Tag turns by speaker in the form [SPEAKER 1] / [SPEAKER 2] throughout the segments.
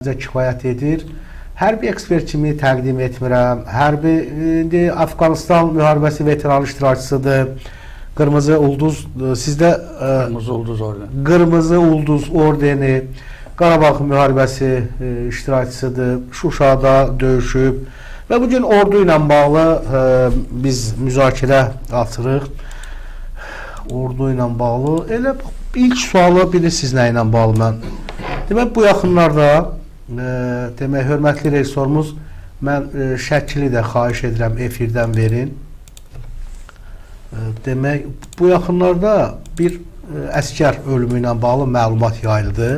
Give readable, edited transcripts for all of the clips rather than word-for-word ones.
[SPEAKER 1] Kifayət edir. Hərbi ekspert kimi təqdim etmirəm. Hərbi Afqanistan müharibəsi veteran iştirakçısıdır. Qırmızı Ulduz sizdə Qırmızı Ulduz ordeni, Qarabağ müharibəsi iştirakçısıdır. Şuşada döyüşüb və bu gün ordu ilə bağlı biz müzakirə açırıq. Ordu ilə bağlı. Elə ilk sualı bilirsiniz nə ilə bağlı mən. Demək bu yaxınlarda demək hörmətli rejissorumuz, mən şəkili də xahiş edirəm efirdən verin. Demək bu yaxınlarda bir əskər ölümü ilə bağlı məlumat yayıldı.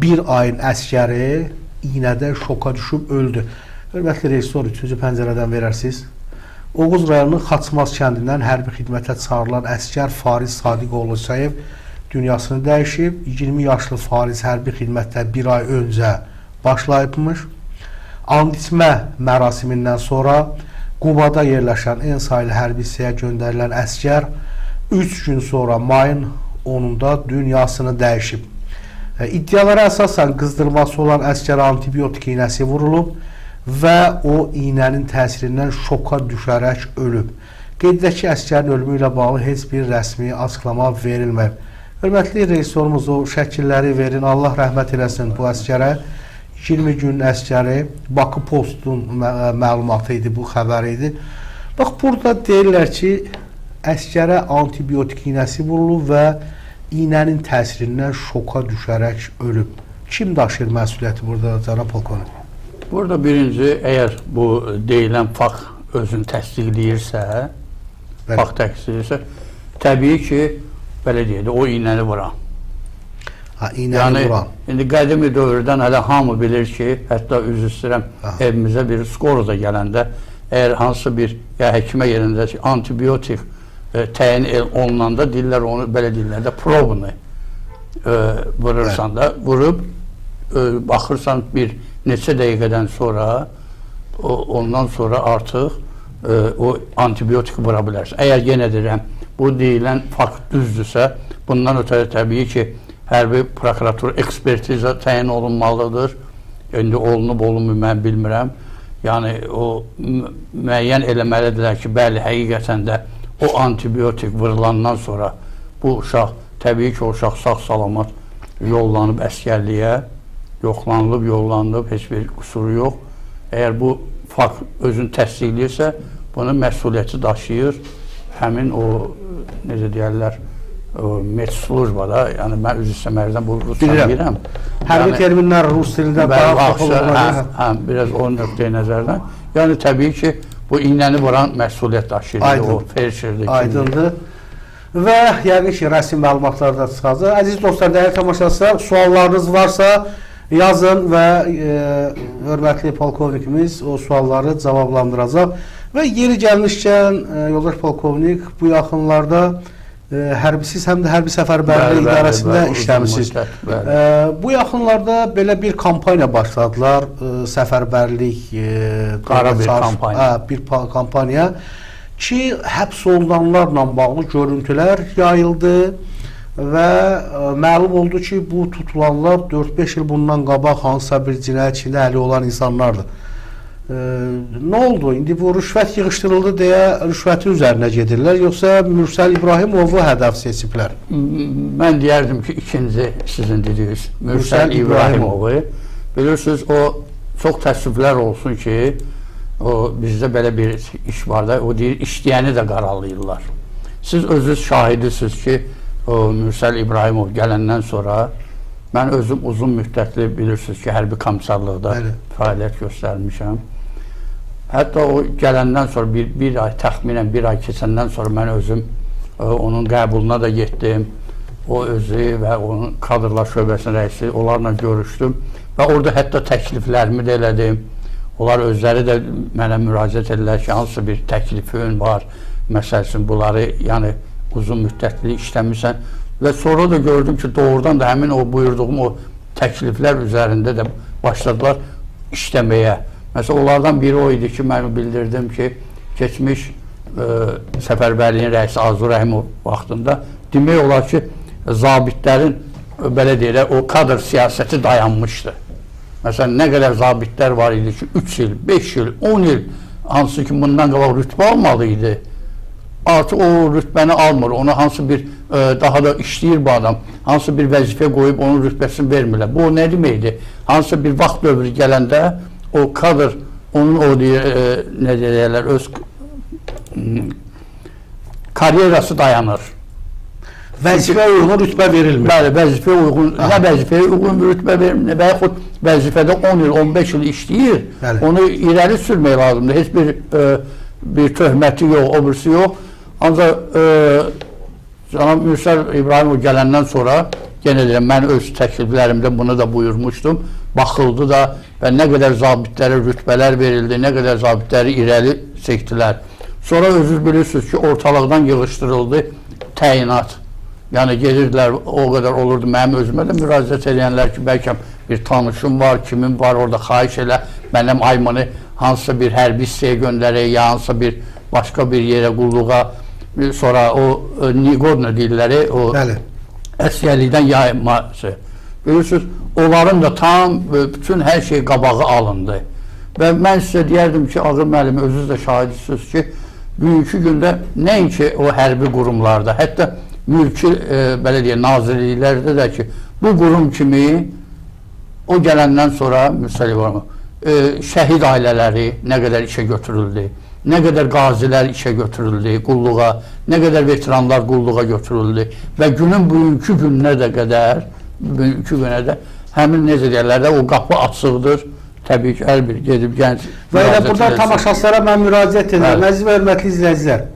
[SPEAKER 1] Bir ayın əskəri iynədə şoka düşüb öldü. Hörmətli rejissor 3-cü pəncərədən verərsiniz. Oğuz rayonunun Xaçmaz kəndindən hərbi xidmətə çağırılan əskər Fariz Sadiqoğlu Sayev dünyasını dəyişib. 20 yaşlı Fariz hərbi xidmətdən bir ay öncə başlayıbmış. And içmə mərasimindən sonra Qubada yerləşən en sayılı hərbi hissəyə göndərilən əskər 3 gün sonra mayın 10-da dünyasını dəyişib. İddialara əsasən qızdırması olan əskərə antibiotik iynəsi vurulub və o iynənin təsirindən şoka düşərək ölüb. Qeyd edək ki, əskərin ölümü ilə bağlı heç bir rəsmi açıqlama verilməyib. Hörmətli rejissorumuz o şəkilləri verin. Allah rəhmət eləsin bu əskərə. 20 gün əskəri Bakı Postun məlumatı idi, bu xəbər idi. Bax, burada deyirlər ki, əskərə antibiotik iynəsi vurulub və iynənin təsirindən şoka düşərək ölüb. Kim daşıyır məsuliyyəti burada, cənab polkovnik?
[SPEAKER 2] Burada birinci, əgər bu deyilən fakt özünü təsdiqləyirsə, fakt təsdiqləyirsə, təbii ki, belə deyək, o iynəni vuran.
[SPEAKER 1] Yəni,
[SPEAKER 2] indi qədimi dövrdən hələ hamı bilir ki, hətta üzr istəyirəm, evimizə bir skoroza gələndə, əgər hansı bir həkimə yerində antibiotik təyin olunanda deyirlər, onu belə deyirlər də probunu vurursan da, vurub, baxırsan bir neçə dəqiqədən sonra, ondan sonra artıq o antibiotik vura bilərsən. Əgər yenə deyirəm, bu deyilən fakt düzdürsə, bundan ötürü təbii ki, hərbi prokuratur ekspertiza təyin olunmalıdır. İndi olunub-olunmur, mən bilmirəm. Yəni, o müəyyən eləməlidirlər ki, bəli, həqiqətən də o antibiotik vurulandan sonra bu uşaq, təbii ki, o uşaq sağ-salamat yollanıb əskərliyə, yoxlanılıb, yollanılıb, heç bir qüsuru yox. Əgər bu fakt özünü təsdiqləyirsə, bunun məsuliyyəti daşıyır həmin o, necə deyərlər, medslujbada, yəni mən üzr istəməkdən bu rusdan deyirəm.
[SPEAKER 1] Hərbi terminlər rus dilində
[SPEAKER 2] biraz o nöqteyi nəzərdən. Yəni təbii ki, bu iynəni vuran məsuliyyət daşıyır, o Felşerdir.
[SPEAKER 1] Aydındır. Və yəqin ki, rəsmi məlumatlar da çıxacaq. Əziz dostlar, dəyərli tamaşaçılar, suallarınız varsa yazın və hörmətli polkovnikimiz o sualları cavablandıracaq. Və yeri gəlmişkən, yoldaş polkovnik, bu yaxınlarda hərbisiz, həm də hərbi səfərbərlik idarəsində işləmişsiniz. Bu yaxınlarda belə bir kampaniya başladılar, səfərbərlik bir kampaniya ki, həbs olunanlarla bağlı görüntülər yayıldı və məlum oldu ki, bu tutulanlar 4-5 il bundan qabaq hansısa bir cinayət içində əli olan insanlardır. Nə oldu? İndi bu rüşvət yığışdırıldı deyə rüşvətin üzərinə gedirlər, yoxsa Mürsəl İbrahimovu hədəf seçiblər?
[SPEAKER 2] Mən deyərdim ki, ikinci sizin dediyiniz Mürsəl İbrahimovu. Bilirsiniz, o çox təəssüflər olsun ki, o bizdə belə bir iş var da, o deyir, işləyəni də qaralayırlar. Siz özünüz şahidisiniz ki, o Mürsəl İbrahimov gələndən sonra mən özüm uzun müddətli bilirsiniz ki, hərbi komissarlıqda fəaliyyət göstərmişəm. Hətta o gələndən sonra bir ay, təxminən bir ay keçəndən sonra mən özüm onun qəbuluna da getdim. O özü və onun kadrlar şöbəsinin rəisi, onlarla görüşdüm və orada hətta təkliflərimi də elədim. Onlar özləri də mənə müraciət edirlər ki, hansı bir təklifin var, məsələn, bunları yəni uzun müddətli işləmirsən. Və sonra da gördüm ki, doğrudan da həmin o buyurduğum o təkliflər üzərində də başladılar işləməyə. Məsələn, onlardan biri o idi ki, mən bildirdim ki, keçmiş səfərbərliyin rəisi Azur Rəhimov vaxtında demək olar ki, zabitlərin belə deyirək, o kadr siyasəti dayanmışdı. Məsələn, nə qədər zabitlər var idi ki, 3 il, 5 il, 10 il, hansı ki, bundan qabaq rütbə almalı idi. Artıq o rütbəni almır, ona hansı bir, daha da işləyir bu adam, hansı bir vəzifə qoyub onun rütbəsini vermirlər. Bu nə deməkdir? Hansı bir vaxt dövrü gələndə o kadr, onun o nə deyirlər, öz karyerası dayanır.
[SPEAKER 1] Vəzifəyə uyğun rütbə verilmir.
[SPEAKER 2] Bəli, vəzifəyə uyğun, nə vəzifəyə uyğun bir rütbə verilmir, və yaxud vəzifədə 10 il, 15 il işləyir, onu irəli sürmək lazımdır. Heç bir töhməti yox, o birisi yox. Ancaq cənab Mürsəl İbrahimov gələndən sonra, yenə deyirəm, mən öz təkliflərimdə bunu da buyurmuşdum, baxıldı da və nə qədər zabitlərə rütbələr verildi, nə qədər zabitləri irəli çəkdilər. Sonra özünüz bilirsiniz ki, ortalıqdan yığışdırıldı təyinat. Yəni gedirdilər, o qədər olurdu, mənim özümə də müraciət edənlər ki, bəlkə bir tanışım var, kimin var orada, xahiş elə, mənim aymını hansısa bir hərbi hissəyə göndərək, ya hansısa bir başqa bir yerə, qulluğa, sonra o Nigodna deyirləri, o əsgərlikdən yayılması. Bilirsiniz, onların da tam bütün hər şey qabağı alındı. Və mən sizə deyərdim ki, Ağır müəllim, özünüz də şahidisiniz ki, bugünkü gündə nəinki o hərbi qurumlarda, hətta mülki, belə deyək, nazirliklərdə də ki, bu qurum kimi o gələndən sonra Mürsəl İbrahimov, şəhid ailələri nə qədər işə götürüldü, nə qədər qazilər işə götürüldü, qulluğa, nə qədər veteranlar qulluğa götürüldü və günün bugünkü gününə də qədər, bugünkü günə də həmin necə deyərlər də o qapı açıqdır, təbii ki, hər bir gedib gənc
[SPEAKER 1] və elə burada tamaşaçılara mən müraciət edirəm, əziz və hörmətli izləyicilər.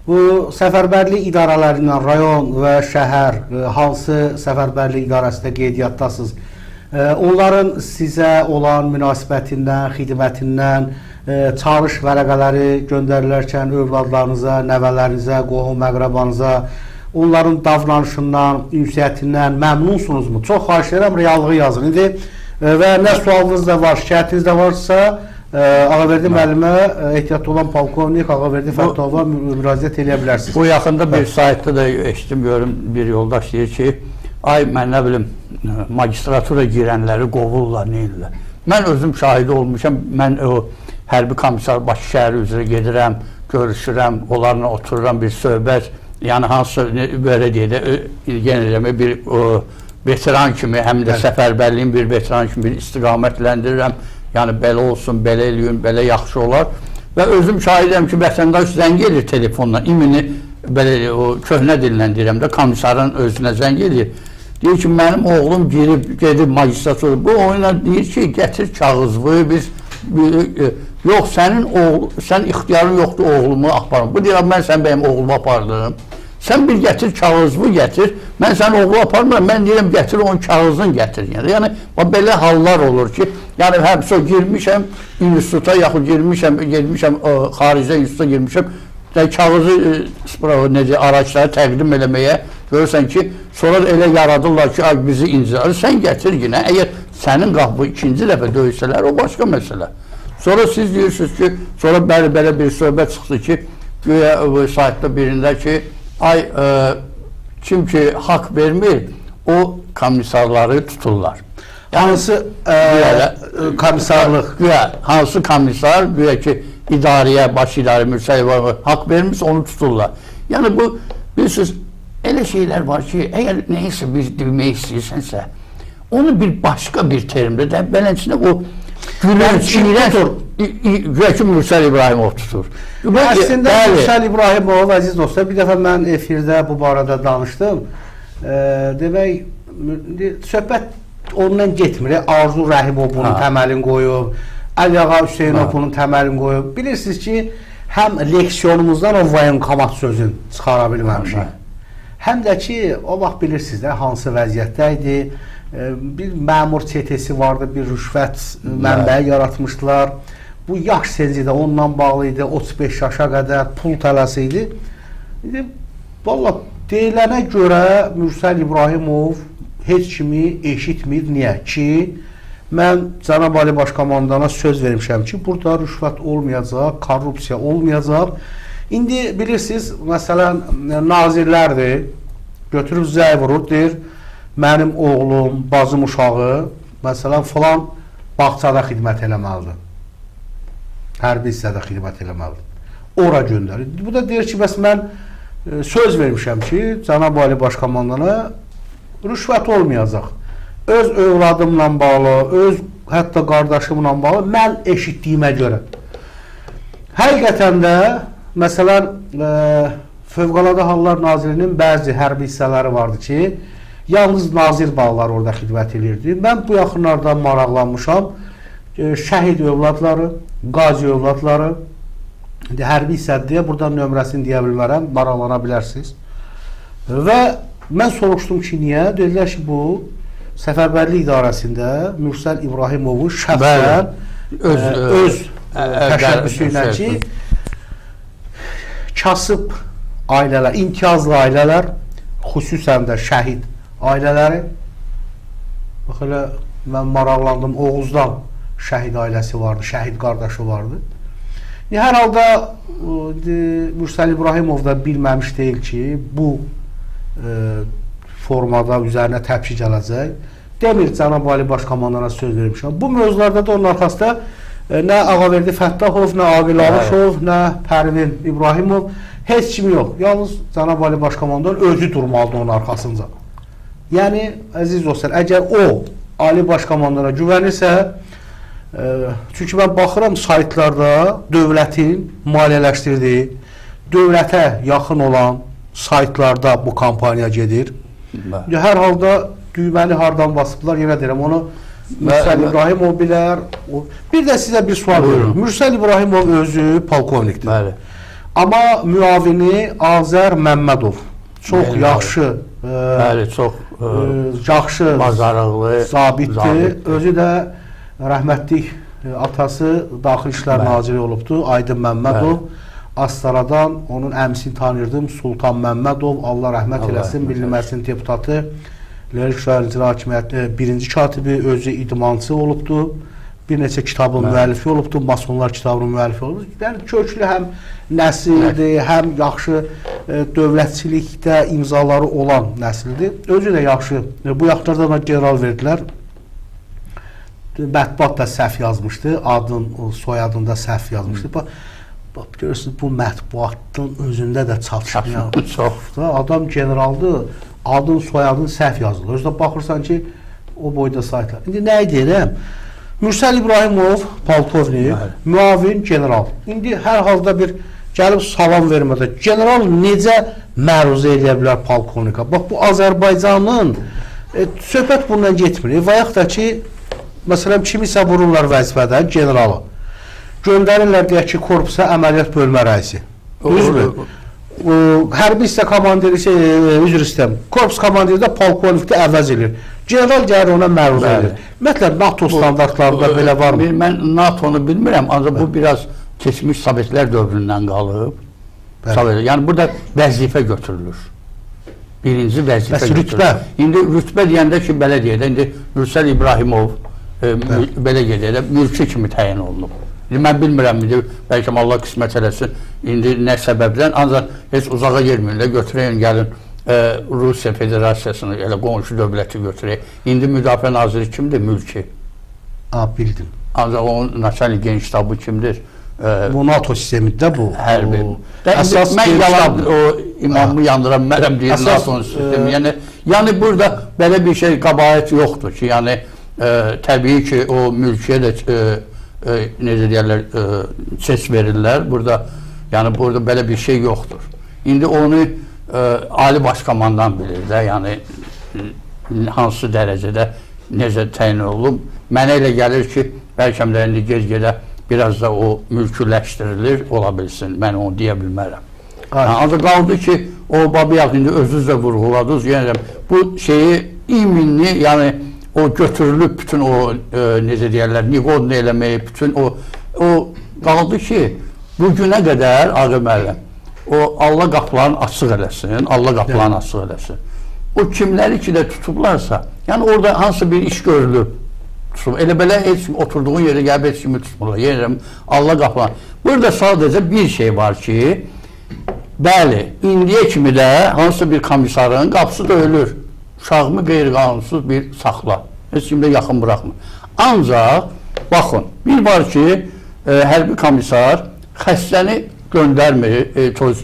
[SPEAKER 1] Bu səfərbərlik idarələrindən rayon və şəhər, hansı səfərbərlik idarəsində qeydiyyatdasınız, onların sizə olan münasibətindən, xidmətindən, çağırış vərəqələri göndərilərkən övladlarınıza, nəvələrinizə, qohum əqrabanıza, onların davranışından, ünsiyyətindən məmnunsunuzmu? Çox xahiş edirəm, reallığı yazın. İndi və nə sualınız da var, şikayətiniz də varsa, Ağaverdi müəllimə ehtiyatlı olan polkovnik Ağaverdi Fətova müraciət edə bilərsiniz.
[SPEAKER 2] Bu yaxında bir saytda da eşitdim, görüm, bir yoldaş deyir ki, ay mən nə bilim, magistratura girənləri qovurlar, neyirlər. Mən özüm şahidi olmuşam, mən o hərbi komissar Bakı şəhəri üzrə gedirəm, görüşürəm, onlarla otururam, bir söhbət, yəni hansı, belə deyək də, yenə demək, bir veteran kimi, həm də səfərbərliyin bir veteran kimi bir istiqamətləndirirəm. Yəni belə olsun, belə eləyin, belə yaxşı olar. Və özüm şahidəm ki, vətəndaş zəng edir telefonla, imini belə o köhnə dillə deyirəm də, komissarın özünə zəng edir. Deyir ki, mənim oğlum gedib magistratura, bu oyuna deyir ki, gətir kağızlı, biz yox, sən ixtiyarın yoxdur oğlumu aparım. Bu deyirəm, mən sən benim oğlumu apardım. Sən bir gətir, kağızlı gətir, mən sən oğlu aparmıram, mən deyirəm, gətir onun kağızını gətir. Yəni, belə hallar olur ki, yəni, həbsə girmişəm instituta, yaxud girmişəm, xaricdə instituta girmişəm, kağızı, araçları təqdim eləməyə, görürsən ki, sonra elə yaradırlar ki, bizi incilər, sən gətir yine, əgər sənin qapı ikinci dəfə döysələr, o başqa məsələ. Sonra siz deyirsiniz ki, sonra belə bir söhbət çıxdı ki, güya saytda birində ki, ay, kim ki haqq vermir, o komissarları tuturlar.
[SPEAKER 1] Hansı komissarlıq?
[SPEAKER 2] Güya, hansı komissar, güya ki, idarəyə, baş idarə, Mürsəl İbrahimov haqq vermiş, onu tuturlar. Yəni bu, bilirsiniz, elə şeylər var ki, əgər neysə bir demək istəyirsənsə, onu bir başqa bir terimdə də, beləncə o gülünç, güya ki, Mürsəl İbrahimov tutur.
[SPEAKER 1] Əslində, Mürsəl İbrahimov, əziz dostlar, bir dəfə mən efirdə bu barədə danışdım. Demək, söhbət ondan getmir. Arzu Rəhimov bunun təməlini qoyub, Əliağa Hüseynov bunun təməlini qoyub. Bilirsiniz ki, həm leksiyonumuzdan o voyenkomat sözünü çıxara bilməmişik. Həm də ki, o vaxt bilirsiniz də, hansı vəziyyətdə idi. Bir məmur çetesi vardı, bir rüşvət mənbəyi yaratmışdılar. Bu yaş senci də onunla bağlı idi, 35 yaşa qədər pul tələsi idi. Valla deyilənə görə Mürsəl İbrahimov heç kimi eşitmir. Niyə? Ki, mən Cənab Ali Başkomandana söz vermişəm ki, burada rüşvət olmayacaq, korrupsiya olmayacaq. İndi bilirsiniz, məsələn, nazirlərdir, götürüb zəy vurur, deyir, mənim oğlum, bacım uşağı, məsələn, filan bağçada xidmət eləməlidir. Hərbi hissədə xidmət eləməlidir. Ora göndərir. Bu da deyir ki, bəs mən söz vermişəm ki, cənab Ali Baş Komandana rüşvət olmayacaq. Öz övladımla bağlı, öz hətta qardaşımla bağlı mən eşitdiyimə görə. Həqiqətən də, məsələn, Fövqəladə Hallar Nazirinin bəzi hərbi hissələri vardı ki, yalnız nazir bağlar orada xidmət edirdi. Mən bu yaxınlarda maraqlanmışam. Şəhid övladları, qazi övladları, hərbi hissədir deyə buradan nömrəsini deyə bilmərəm, maraqlana bilərsiniz. Və mən soruşdum ki, niyə? Dedilər ki, bu Səfərbərlik İdarəsində Mürsəl İbrahimovun şəxsən öz təşəbbüsü ilə ki, kasıb ailələr, imtiyazlı ailələr, xüsusən də şəhid ailələri, bax elə mən maraqlandım, Oğuzdan şəhid ailəsi vardı, şəhid qardaşı vardı. Hər halda Mürsəl İbrahimov da bilməmiş deyil ki, bu formada üzərinə təpki gələcək. Demir, cənab Ali Baş Komandana söz vermişəm. Bu mövzularda da onun arxasında nə Ağaverdi Fəttahov, nə Aqil Alışov, nə Pərvin İbrahimov, heç kim yox. Yalnız cənab Ali Baş Komandan özü durmalıdır onun arxasınca. Yəni, əziz dostlar, əgər o Ali Baş Komandana güvənirsə, çünki mən baxıram saytlarda dövlətin maliyyələşdirdiyi, dövlətə yaxın olan saytlarda bu kampaniya gedir. Hər halda düyməni hardan basıblar, yenə deyirəm, onu Mürsəl İbrahimov bilər. Bir də sizə bir sual verir. Mürsəl İbrahimov özü polkovnikdir. Bəli. Amma müavini Azər Məmmədov çox yaxşı, yaxşı zabitdir. Özü də rəhmətlik atası Daxili İşlər Naziri olubdur, Aydın Məmmədov. Astaradan onun əmsini tanıyırdım, Sultan Məmmədov, Allah rəhmət eləsin, Milli Məclisin deputatı, Lirik Şəhər İcra Hakimiyyəti birinci katibi, özü idmançı olubdur, bir neçə kitabın müəllifi olubdur, Masonlar kitabının müəllifi olubdur. Yəni, köklü həm nəsildir, həm yaxşı dövlətçilikdə imzaları olan nəsildir. Özü də yaxşı, bu yaxlarda da general verdilər. Mətbuat da səhv yazmışdı, soyadında səhv yazmışdı. Bax, görürsünüz, bu mətbuatın özündə də çatışmayan çoxdur. Adam generaldır, adın, soyadın səhv yazılır. Özdə baxırsan ki, o boyda saytlar. İndi nə deyirəm? Mürsəl İbrahimov, polkovnik, müavin general. İndi hər halda bir gəlib salam vermədə, general necə məruzə edə bilər polkovnika? Bax, bu Azərbaycanın söhbət bundan getmir. Və yaxud da ki, məsələn, kimisə vururlar vəzifədən generalı. Göndərirlər deyək ki, korpusa əməliyyat bölmə rəisi. Düzdür? Hərbi hissə komandiri, üzr istəyəm, korpus komandiri də polkovnikdə əvəz edir. General gəlir ona məruzə edir. Ümumiyyətlə, NATO standartlarında belə varmı?
[SPEAKER 2] Mən NATO-nu bilmirəm, ancaq bu biraz keçmiş Sovetlər dövründən qalıb. Yəni, burada vəzifə götürülür. Birinci vəzifə götürülür. İndi rütbə deyəndə ki, belə deyək, indi Mürsəl İbrahimov belə gedək, mülki kimi təyin olunub. Mən bilmirəm, bəlkə Allah qismət eləsin, indi nə səbəbdən, ancaq heç uzağa gelmirlər, götürəyin, gəlin Rusiya Federasiyasını, elə qonşu dövləti götürək. İndi Müdafiə Naziri kimdir? Mülki.
[SPEAKER 1] Bildim.
[SPEAKER 2] Ancaq onun Naçalnik Genştabı kimdir?
[SPEAKER 1] Bu NATO sistemində bu.
[SPEAKER 2] Hərbi. Mən yalan o imamı yandıram, mərəm deyir NATO sistemi. Yəni, burada belə bir şey qabaət yoxdur ki, yəni, təbii ki, o mülkiyə də necə deyərlər, ses verirlər. Yəni, burada belə bir şey yoxdur. İndi onu Ali Baş Komandan bilir də, yəni, hansı dərəcədə necə təyin olub. Mənə elə gəlir ki, bəlkə də indi gec-gedə biraz da o mülküləşdirilir, ola bilsin. Mən onu deyə bilmərəm. Ancaq qaldı ki, o Babiyaq indi özünüz də vurğuladınız. Yəni, bu şeyi iminli, yəni, o götürülüb bütün o, necə deyərlər, niqodunu eləməyi, bütün o qaldı ki, bugünə qədər Ağı müəllim, o Allah qapılarını açıq eləsin, Allah qapılarını açıq eləsin. O kimləri ki də tutublarsa, yəni orada hansı bir iş görülüb, elə belə heç oturduğun yerdə gəlib heç kimi tutmurlar, yenirəm, Allah qapılarını. Burada sadəcə bir şey var ki, bəli, indiyə kimi də hansı bir komissarın qapısı da ölür. Uşağımı qeyri-qanunsuz bir saxla. Heç kimdə yaxın buraxmır. Ancaq Baxın, bir var ki, hərbi komissar xəstəni göndərmir,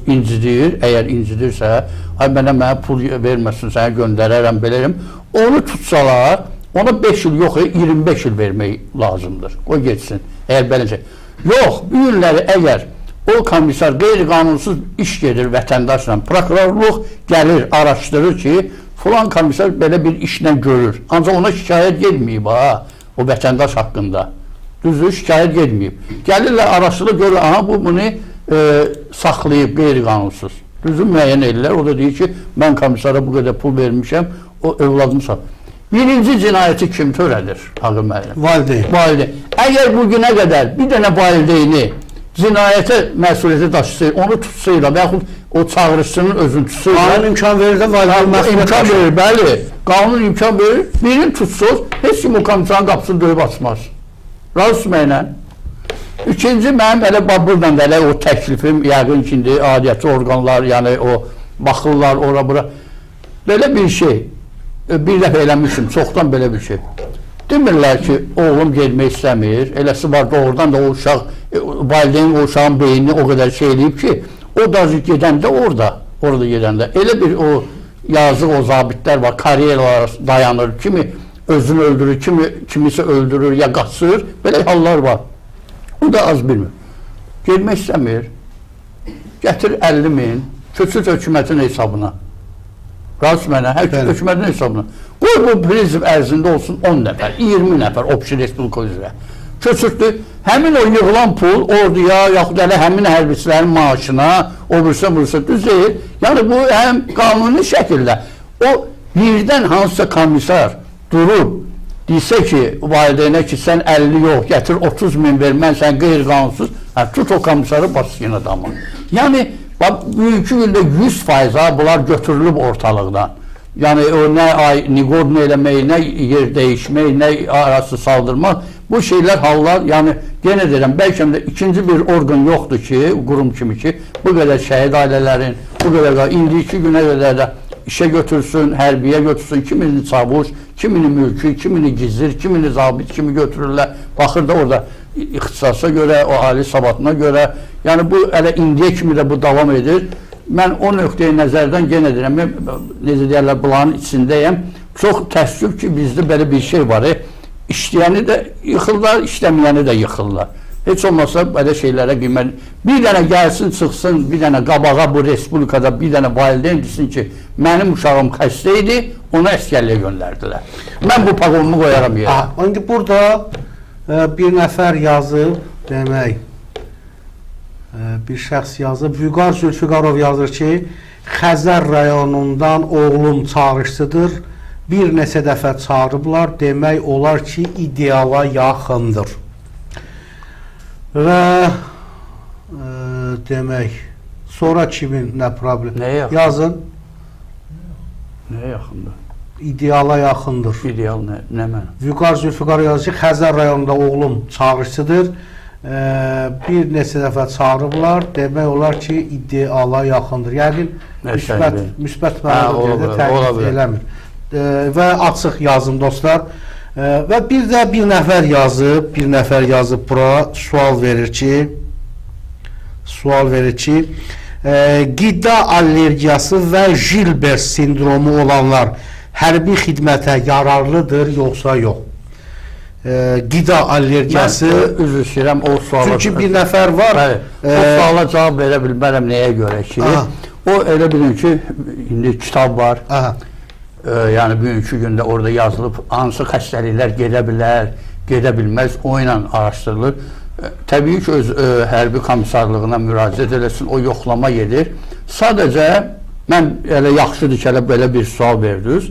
[SPEAKER 2] incidir, əgər incidirsə, ay mənə pul verməsin, sənə göndərərəm, beləyəm, onu tutsalar, ona 5 il yox, 25 il vermək lazımdır, o geçsin, əgər beləcə. Yox, bu günləri əgər o komissar qeyri-qanunsuz iş gedir vətəndaşla, prokurorluq gəlir, araşdırır ki, filan komissar belə bir işlə görür, ancaq ona şikayət gelməyib, o vətəndaş haqqında. Düzdür, şikayət gelməyib. Gəlirlər, araşdırır, görür, aha, bunu saxlayıb qeyri-qanunsuz. Düzdür, müəyyən edirlər, o da deyir ki, mən komissara bu qədər pul vermişəm, o övladımı saxlayıb. Birinci cinayəti kim törədir, Ağır müəllim?
[SPEAKER 1] Valideyn.
[SPEAKER 2] Valideyn. Əgər bu günə qədər bir dənə valideyni cinayətə məsuliyyəti daşısaydı, onu tutsaydı və yaxud o çağırışçının özünü tutsaydı.
[SPEAKER 1] Qanun imkan verir də valideyn məsuliyyət
[SPEAKER 2] imkan verir, bəli. Qanun imkan verir, birini tutsuz, heç kim o komissarın qapısını döyüb açmaz. Razı məylə. İkinci, mənim elə buradan da elə o təklifim, yəqin ki, adiyyəti orqanlar, yəni o baxırlar, ora-bura. Belə bir şey, bir dəfə eləmişim, çoxdan belə bir şey. Demirlər ki, oğlum gelmək istəmir, eləsi var doğrudan da o uşaq, valideynin o uşağın beynini o qədər şey eləyib ki, o da gedəndə orada gedəndə, elə bir o yazıq o zabitlər var, karyeralar dayanır, kimi özünü öldürür, kimisə öldürür, ya qaçır, belə hallar var. O da az bilmir. Gelmək istəmir, gətir 50 min, köçür hökumətin hesabına. Razı mənə, hökumətin hesabına. Qoy bu prizm ərzində olsun 10 nəfər, 20 nəfər, Opşi Respublika üzrə. Köçürtdü, həmin o yığılan pul orduya, yaxud elə həmin hərbiçilərin maaşına, o bürsə, düz deyil. Yəni bu həm qanuni şəkildə, o birdən hansısa komissar durub, deysə ki, valideynə ki, sən 50 yox, gətir 30 min ver, mən sən qeyri-qanunsuz, tut o komissarı basın adamı. Yəni, bugünkü gündə 100% bunlar götürülüb ortalıqdan. Yəni, o nə niqod eləmək, nə yer dəyişmək, nə arası saldırmaq, bu şeylər, hallar, yəni, yenə deyirəm, bəlkə də ikinci bir orqan yoxdur ki, qurum kimi ki, bu qədər şəhid ailələrin, bu qədər, indiki günə qədər də işə götürsün, hərbiyə götürsün, kimini çavuş, kimini mülki, kimini gizir, kimini zabit kimi götürürlər, baxır da orada ixtisasa görə, o ali sabatına görə, yəni bu elə indiyə kimi də bu davam edir. Mən o nöqteyi nəzərdən yenə deyirəm, necə deyərlər, bunların içindəyəm. Çox təəssüf ki, bizdə belə bir şey var, işləyəni də yıxırlar, işləməyəni də yıxırlar. Heç olmasa belə şeylərə qiymət. Bir dənə gəlsin, çıxsın, bir dənə qabağa bu respublikada bir dənə valideyn desin ki, mənim uşağım xəstə idi, onu əskərliyə göndərdilər. Mən bu paqonumu qoyaram yerə.
[SPEAKER 1] İndi burada bir nəfər yazıb, demək, bir şəxs yazıb, Vüqar Zülfüqarov yazır ki, Xəzər rayonundan oğlum çağrışçıdır, bir neçə dəfə çağırıblar, demək olar ki, ideala yaxındır. Və demək, sonra kimin nə problem?
[SPEAKER 2] Nəyə yaxın?
[SPEAKER 1] Yazın.
[SPEAKER 2] Nəyə yaxındır?
[SPEAKER 1] İdeala yaxındır.
[SPEAKER 2] İdeal nə mənə?
[SPEAKER 1] Vüqar Zülfüqarov yazır ki, Xəzər rayonunda oğlum çağrışçıdır, bir neçə dəfə çağırıblar, demək olar ki, ideala yaxındır. Yəqin, müsbət mənada təqlid eləmir. Və açıq yazım, dostlar. Və bir də bir nəfər yazıb bura sual verir ki, qida allergiyası və Gilbert sindromu olanlar hərbi xidmətə yararlıdır, yoxsa yox? Qida allergiyası...
[SPEAKER 2] Mən üzr istəyirəm, o suala...
[SPEAKER 1] Çünki bir nəfər var...
[SPEAKER 2] O suala cavab verə bilmərəm nəyə görə ki, o elə bilin ki, indi kitab var. Yəni, bugünkü gündə orada yazılıb, hansı xəstəliklər gedə bilər, gedə bilməz, o ilə araşdırılır. Təbii ki, öz hərbi komissarlığına müraciət eləsin, o yoxlama gedir. Sadəcə, mən elə yaxşıdır ki, belə bir sual verdiniz.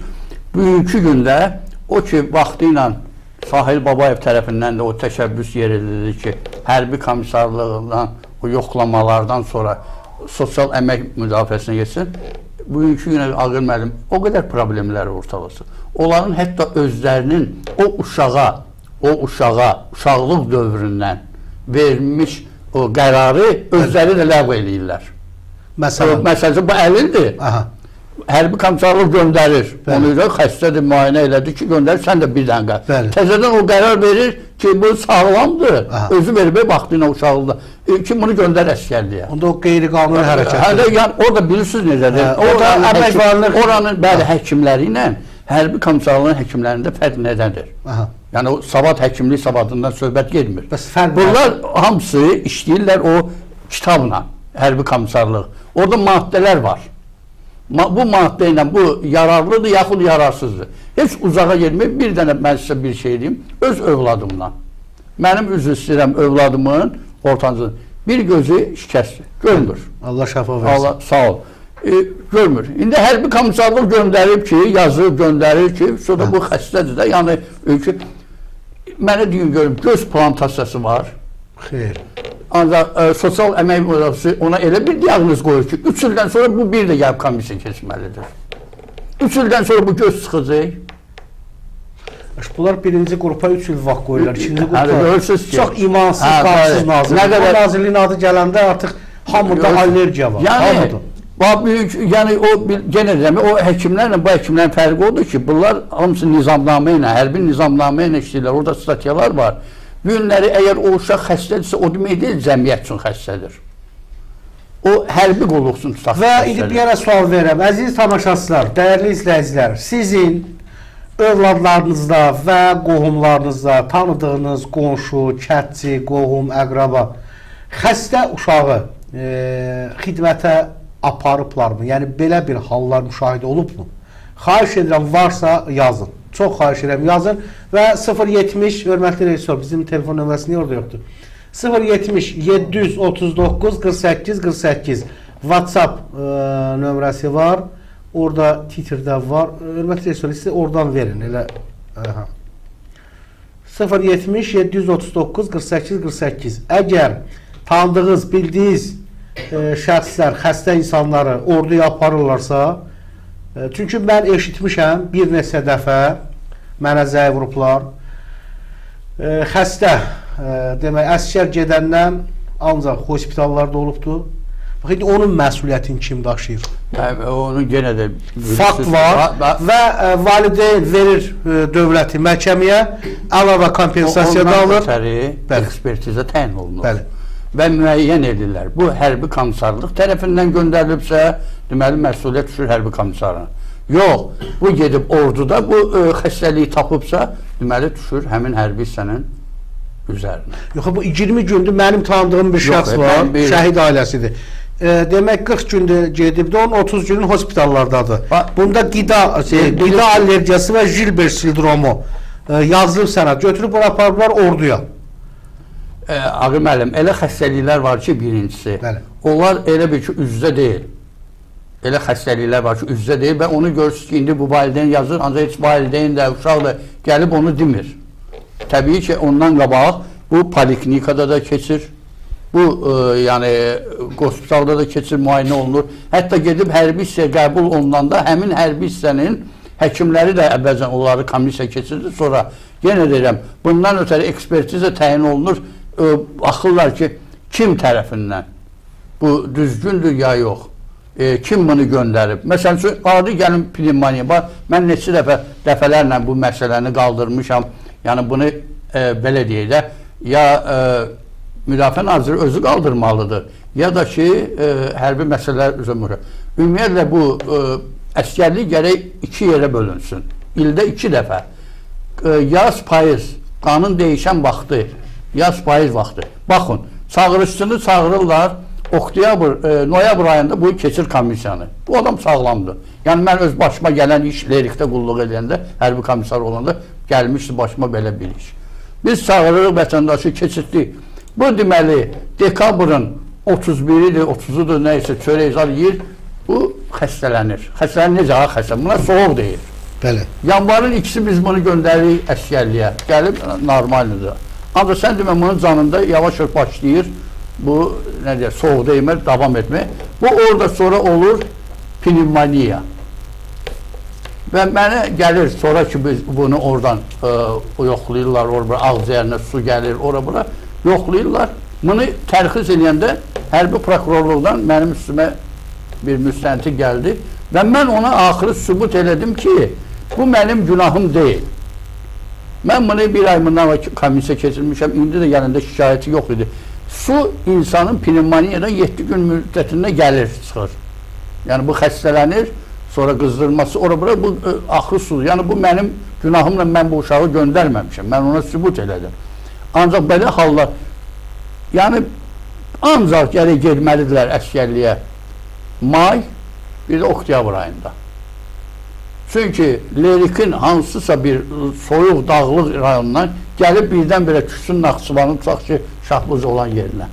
[SPEAKER 2] Bugünkü gündə o ki, vaxtı ilə Sahil Babayev tərəfindən də o təşəbbüs yerildi ki, hərbi komissarlığından, o yoxlamalardan sonra sosial əmək müdafiəsinə geçsin. Bugünkü günə Ağır müəllim o qədər problemləri ortalasın. Onların hətta özlərinin o uşağa, uşaqlıq dövründən vermiş o qərarı özləri də ləğv eləyirlər. Məsələn, bu əlildir. hərbi komissarlıq göndərir.
[SPEAKER 1] Bəli.
[SPEAKER 2] Onu da xəstədir, müayinə elədi ki, göndərir, sən də bir dənə.
[SPEAKER 1] Bəli.
[SPEAKER 2] Təzədən o qərar verir ki, bu sağlamdır.
[SPEAKER 1] Aha.
[SPEAKER 2] Özü verib vaxtıyla uşaqlıqda. Ki, bunu göndər əskərliyə.
[SPEAKER 1] Onda o qeyri-qanuni hərəkətdir.
[SPEAKER 2] Hələ yəni orada bilirsiniz necədir?
[SPEAKER 1] Orada əməkvarlıq
[SPEAKER 2] oranın bəli həkimləri ilə hərbi komissarlığın həkimlərində fərq nədədir?
[SPEAKER 1] Aha.
[SPEAKER 2] Yəni o savad həkimlik savadından söhbət getmir.
[SPEAKER 1] Bəs fərq
[SPEAKER 2] bunlar hamısı işləyirlər o kitabla, hərbi komissarlıq. Orada maddələr var. Bu maddə ilə bu yararlıdır, yaxud yararsızdır. Heç uzağa getmir. Bir dənə mən sizə bir şey deyim. Öz övladımdan. Mənim üzr istəyirəm övladımın ortancı. Bir gözü şikəstdir. Görmür.
[SPEAKER 1] Allah şəfa versin.
[SPEAKER 2] Allah sağ ol. Görmür. İndi hərbi komissarlıq göndərib ki, yazıb göndərir ki, sonra bu xəstədir də. Yəni ki, mənə deyin görüm, göz plantasiyası var.
[SPEAKER 1] Xeyr.
[SPEAKER 2] Ancaq sosial əmək müdafiəsi ona elə bir diaqnoz qoyur ki, 3 ildən sonra bu bir də gəlib komissiya keçməlidir. 3 ildən sonra bu göz çıxacaq.
[SPEAKER 1] Bunlar birinci qrupa 3 il vaxt qoyurlar. İkinci
[SPEAKER 2] qrupa
[SPEAKER 1] çox imansız, qansız nazirlik. O nazirliyin adı gələndə artıq hamıda allergiya var.
[SPEAKER 2] Yəni o genə deyəm, o həkimlərlə bu həkimlərin fərqi odur ki, bunlar hamısı nizamnamə ilə, hərbi nizamnamə ilə işləyirlər. Orada statyalar var. Bu günləri əgər o uşaq xəstədirsə, o demək deyil, cəmiyyət üçün xəstədir. O hərbi qulluq üçün xəstədir.
[SPEAKER 1] Və indi bir yerə sual verirəm. Əziz tamaşaçılar, dəyərli izləyicilər, sizin övladlarınızda və qohumlarınızda tanıdığınız qonşu, kətçi, qohum, əqraba xəstə uşağı xidmətə aparıblarmı? Yəni belə bir hallar müşahidə olubmu? Xahiş edirəm, varsa yazın. Çox xahiş edirəm, yazın və 070, hörmətli rejissor, bizim telefon nömrəsi niyə orada yoxdur? 070 739 48 48 WhatsApp nömrəsi var. Orada Twitter'da var. Hörmətli rejissor, siz oradan verin. Elə 070 739 48 48. Əgər tanıdığınız, bildiyiniz şəxslər, xəstə insanları orduya aparırlarsa, çünki mən eşitmişəm bir neçə dəfə mənə zəng vurublar. Xəstə, demək, əskər gedəndən ancaq hospitallarda olubdur. Bax, indi onun məsuliyyətini kim daşıyır?
[SPEAKER 2] Onu yenə də
[SPEAKER 1] fakt var və valideyn verir dövləti məhkəməyə, əlavə kompensasiya da alır.
[SPEAKER 2] Ondan ekspertizə təyin olunur.
[SPEAKER 1] Bəli.
[SPEAKER 2] Və müəyyən edirlər. Bu hərbi komissarlıq tərəfindən göndərilibsə, deməli məsuliyyət düşür hərbi komissarına. Yox, bu gedib orduda bu xəstəliyi tapıbsa, deməli düşür həmin hərbi hissənin üzərinə.
[SPEAKER 1] Yox, bu 20 gündür mənim tanıdığım bir şəxs var, şəhid ailəsidir. Demək 40 gündür gedibdi, onun 30 günün hospitallardadır. Bunda qida allergiyası və Gilbert sindromu yazılıb sənə, götürüb bura aparıblar orduya.
[SPEAKER 2] Ağı müəllim, elə xəstəliklər var ki, birincisi, onlar elə bir ki, üzdə deyil. Elə xəstəliklər var ki, üzdə deyil və onu görürsünüz ki, indi bu valideyn yazır, ancaq heç valideyn də, uşaq da gəlib onu demir. Təbii ki, ondan qabaq bu poliklinikada da keçir, bu yəni hospitalda da keçir, müayinə olunur. Hətta gedib hərbi hissəyə qəbul olunanda həmin hərbi hissənin həkimləri də əvvəlcən onları komissiya keçirdi, sonra yenə deyirəm, bundan ötəri ekspertizə təyin olunur, baxırlar ki, kim tərəfindən bu düzgündür ya yox, kim bunu göndərib. Məsələn üçün, adi gəlin pnevmoniya, mən neçə dəfələrlə bu məsələni qaldırmışam, yəni bunu belə deyək də, ya Müdafiə Naziri özü qaldırmalıdır, ya da ki, hərbi məsələlər üzrə. Ümumiyyətlə bu əskərlik gərək 2 yerə bölünsün, ildə 2 dəfə. Yaz, payız, qanun dəyişən vaxtı, yaz, payız vaxtı. Baxın, çağırışçını çağırırlar, noyabr ayında bu keçir komissiyanı. Bu adam sağlamdır. Yəni, mən öz başıma gələn iş, lerikdə qulluq edəndə, hərbi komissar olanda gəlmişdi başıma belə bir iş. Biz çağırırıq vətəndaşı, keçirdik. Bu deməli, dekabrın 31-idir, 30-udur, neysə, çörək yiyir, bu xəstələnir. Xəstələnir necə xəstələnir? Buna soğuq deyir.
[SPEAKER 1] Bəli.
[SPEAKER 2] Yanvarın ikisi biz bunu göndəririk əskərliyə, gəlib normaldır. Ancaq sən demə, bunun canında yavaş-yavaş başlayır, bu soğuq deymir, davam etmək. Bu orada sonra olur pnevmoniya. Və mənə gəlir, sonra ki biz bunu oradan yoxlayırlar, ağziyərinə su gəlir, ora-bura yoxlayırlar. Bunu tərxis edəndə hərbi prokurorluqdan mənim üstümə bir müstənti gəldi. Və mən ona axırı sübut elədim ki, bu mənim günahım deyil. Mən bunu bir ay bundan komissiya keçirmişəm, indi də yanında şikayəti yox idi. Su insanın pnevmoniyadan 7 gün müddətində gəlir, çıxır. Yəni bu xəstələnir, sonra qızdırması, ora-bura bu axı su. Yəni bu mənim günahımla mən bu uşağı göndərməmişəm. Mən ona sübut elədim. Ancaq belə hallar, yəni ancaq gərək gelməlidirlər əskərliyə may, bir də oktyabr ayında. Çünki Lerikin hansısa bir soyuq, dağlıq rayonundan gəlib birdən-birə küçün Naxçıvanın tutaq ki, Şahbuz olan yerinə.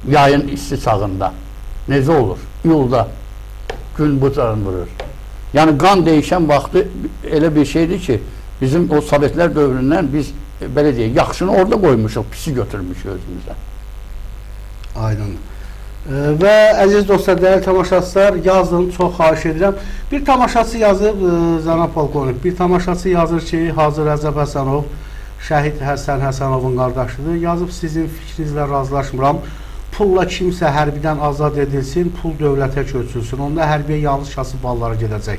[SPEAKER 2] Yayın isti çağında. Necə olur? İyulda gün bu tarafını vurur. Yəni qan değişən vaxtı elə bir şeydir ki, bizim o Sovetlər dövründən biz belə deyək, yaxşını orada qoymuşuq, pisi götürmüşük özümüzə.
[SPEAKER 1] Aydın. Və əziz dostlar, dəyərli tamaşaçılar, yazın, çox xahiş edirəm. Bir tamaşaçı yazıb, Cənab Polkovnik, bir tamaşaçı yazır ki, Hacı Rəcəb Həsənov Şəhid Həsən Həsənovun qardaşıdır. Yazıb, sizin fikrinizlə razılaşmıram. Pulla kimsə hərbidən azad edilsin, pul dövlətə köçülsün. Onda hərbiyə yanlış kasıb ballara gedəcək.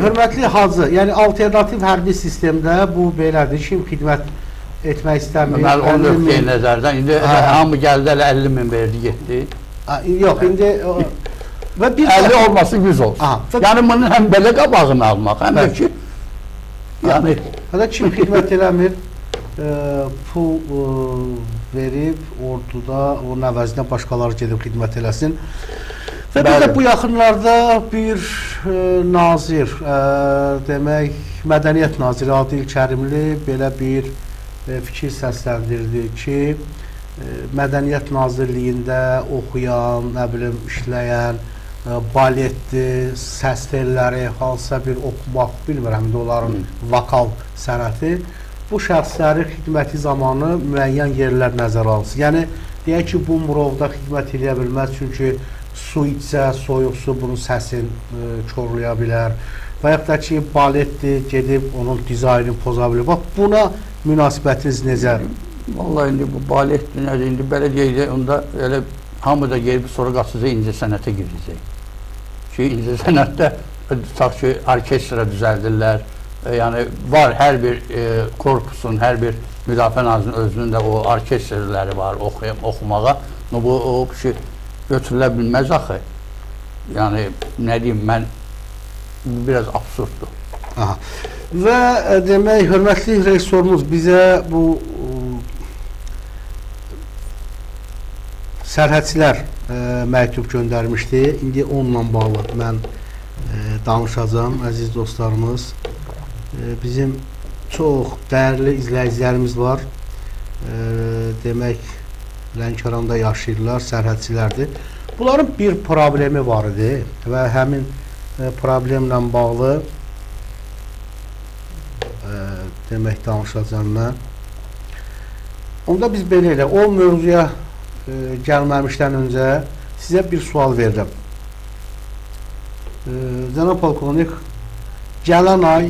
[SPEAKER 1] Hörmətli Hacı, yəni alternativ hərbi sistemdə bu belədir. Kim xidmət etmək istəmir.
[SPEAKER 2] Mən o nöqteyi nəzərdən, indi hamı gəldi, 50 min verdi, getdi.
[SPEAKER 1] Yox, indi...
[SPEAKER 2] 50 olması 100 olsun. Yəni bunun həm belə qabağını almaq, həm də ki... Yəni...
[SPEAKER 1] Kim xidmət eləmir, pul verib, orduda, onun əvəzinə başqaları gedib xidmət eləsin. Və bir də bu yaxınlarda bir nazir, demək, Mədəniyyət Naziri Adil Kərimli belə bir fikir səsləndirdi ki, Mədəniyyət Nazirliyində oxuyan, nə bilim, işləyən, baletdir, səs telləri, hansısa bir oxumaq, bilmirəm, onların vokal sənəti, bu şəxsləri xidməti zamanı müəyyən yerlər nəzərə alınsın. Yəni, deyək ki, bu murovda xidmət eləyə bilməz, çünki su içsə, soyuq su bunun səsini korlaya bilər. Və yaxud da ki, baletdir, gedib onun dizaynını poza bilir. Bax, buna münasibətiniz necə?
[SPEAKER 2] Vallahi indi bu baletdir, nədir, indi belə deyəcək, onda elə hamı da gelib sonra qaçacaq, incə sənətə girecək. Ki, incə sənətdə, tutaq ki, orkestra düzəldirlər, yəni var hər bir korpusun, hər bir müdafiə nazirinin özünün də o orkestrləri var oxumağa. Bu o ki, götürülə bilməz axı. Yəni, nə deyim, mən biraz absurddur.
[SPEAKER 1] Aha. Və demək, hörmətli rejissorumuz bizə bu sərhədçilər məktub göndərmişdi. İndi onunla bağlı mən danışacağım, əziz dostlarımız. Bizim çox dəyərli izləyicilərimiz var. Demək, Lənkəranda yaşayırlar, sərhədçilərdir. Bunların bir problemi var idi və həmin problemlə bağlı demək danışacağım mən. Onda biz belə elə, o mövzuya gəlməmişdən öncə sizə bir sual verirəm. Cənab Polkovnik, gələn ay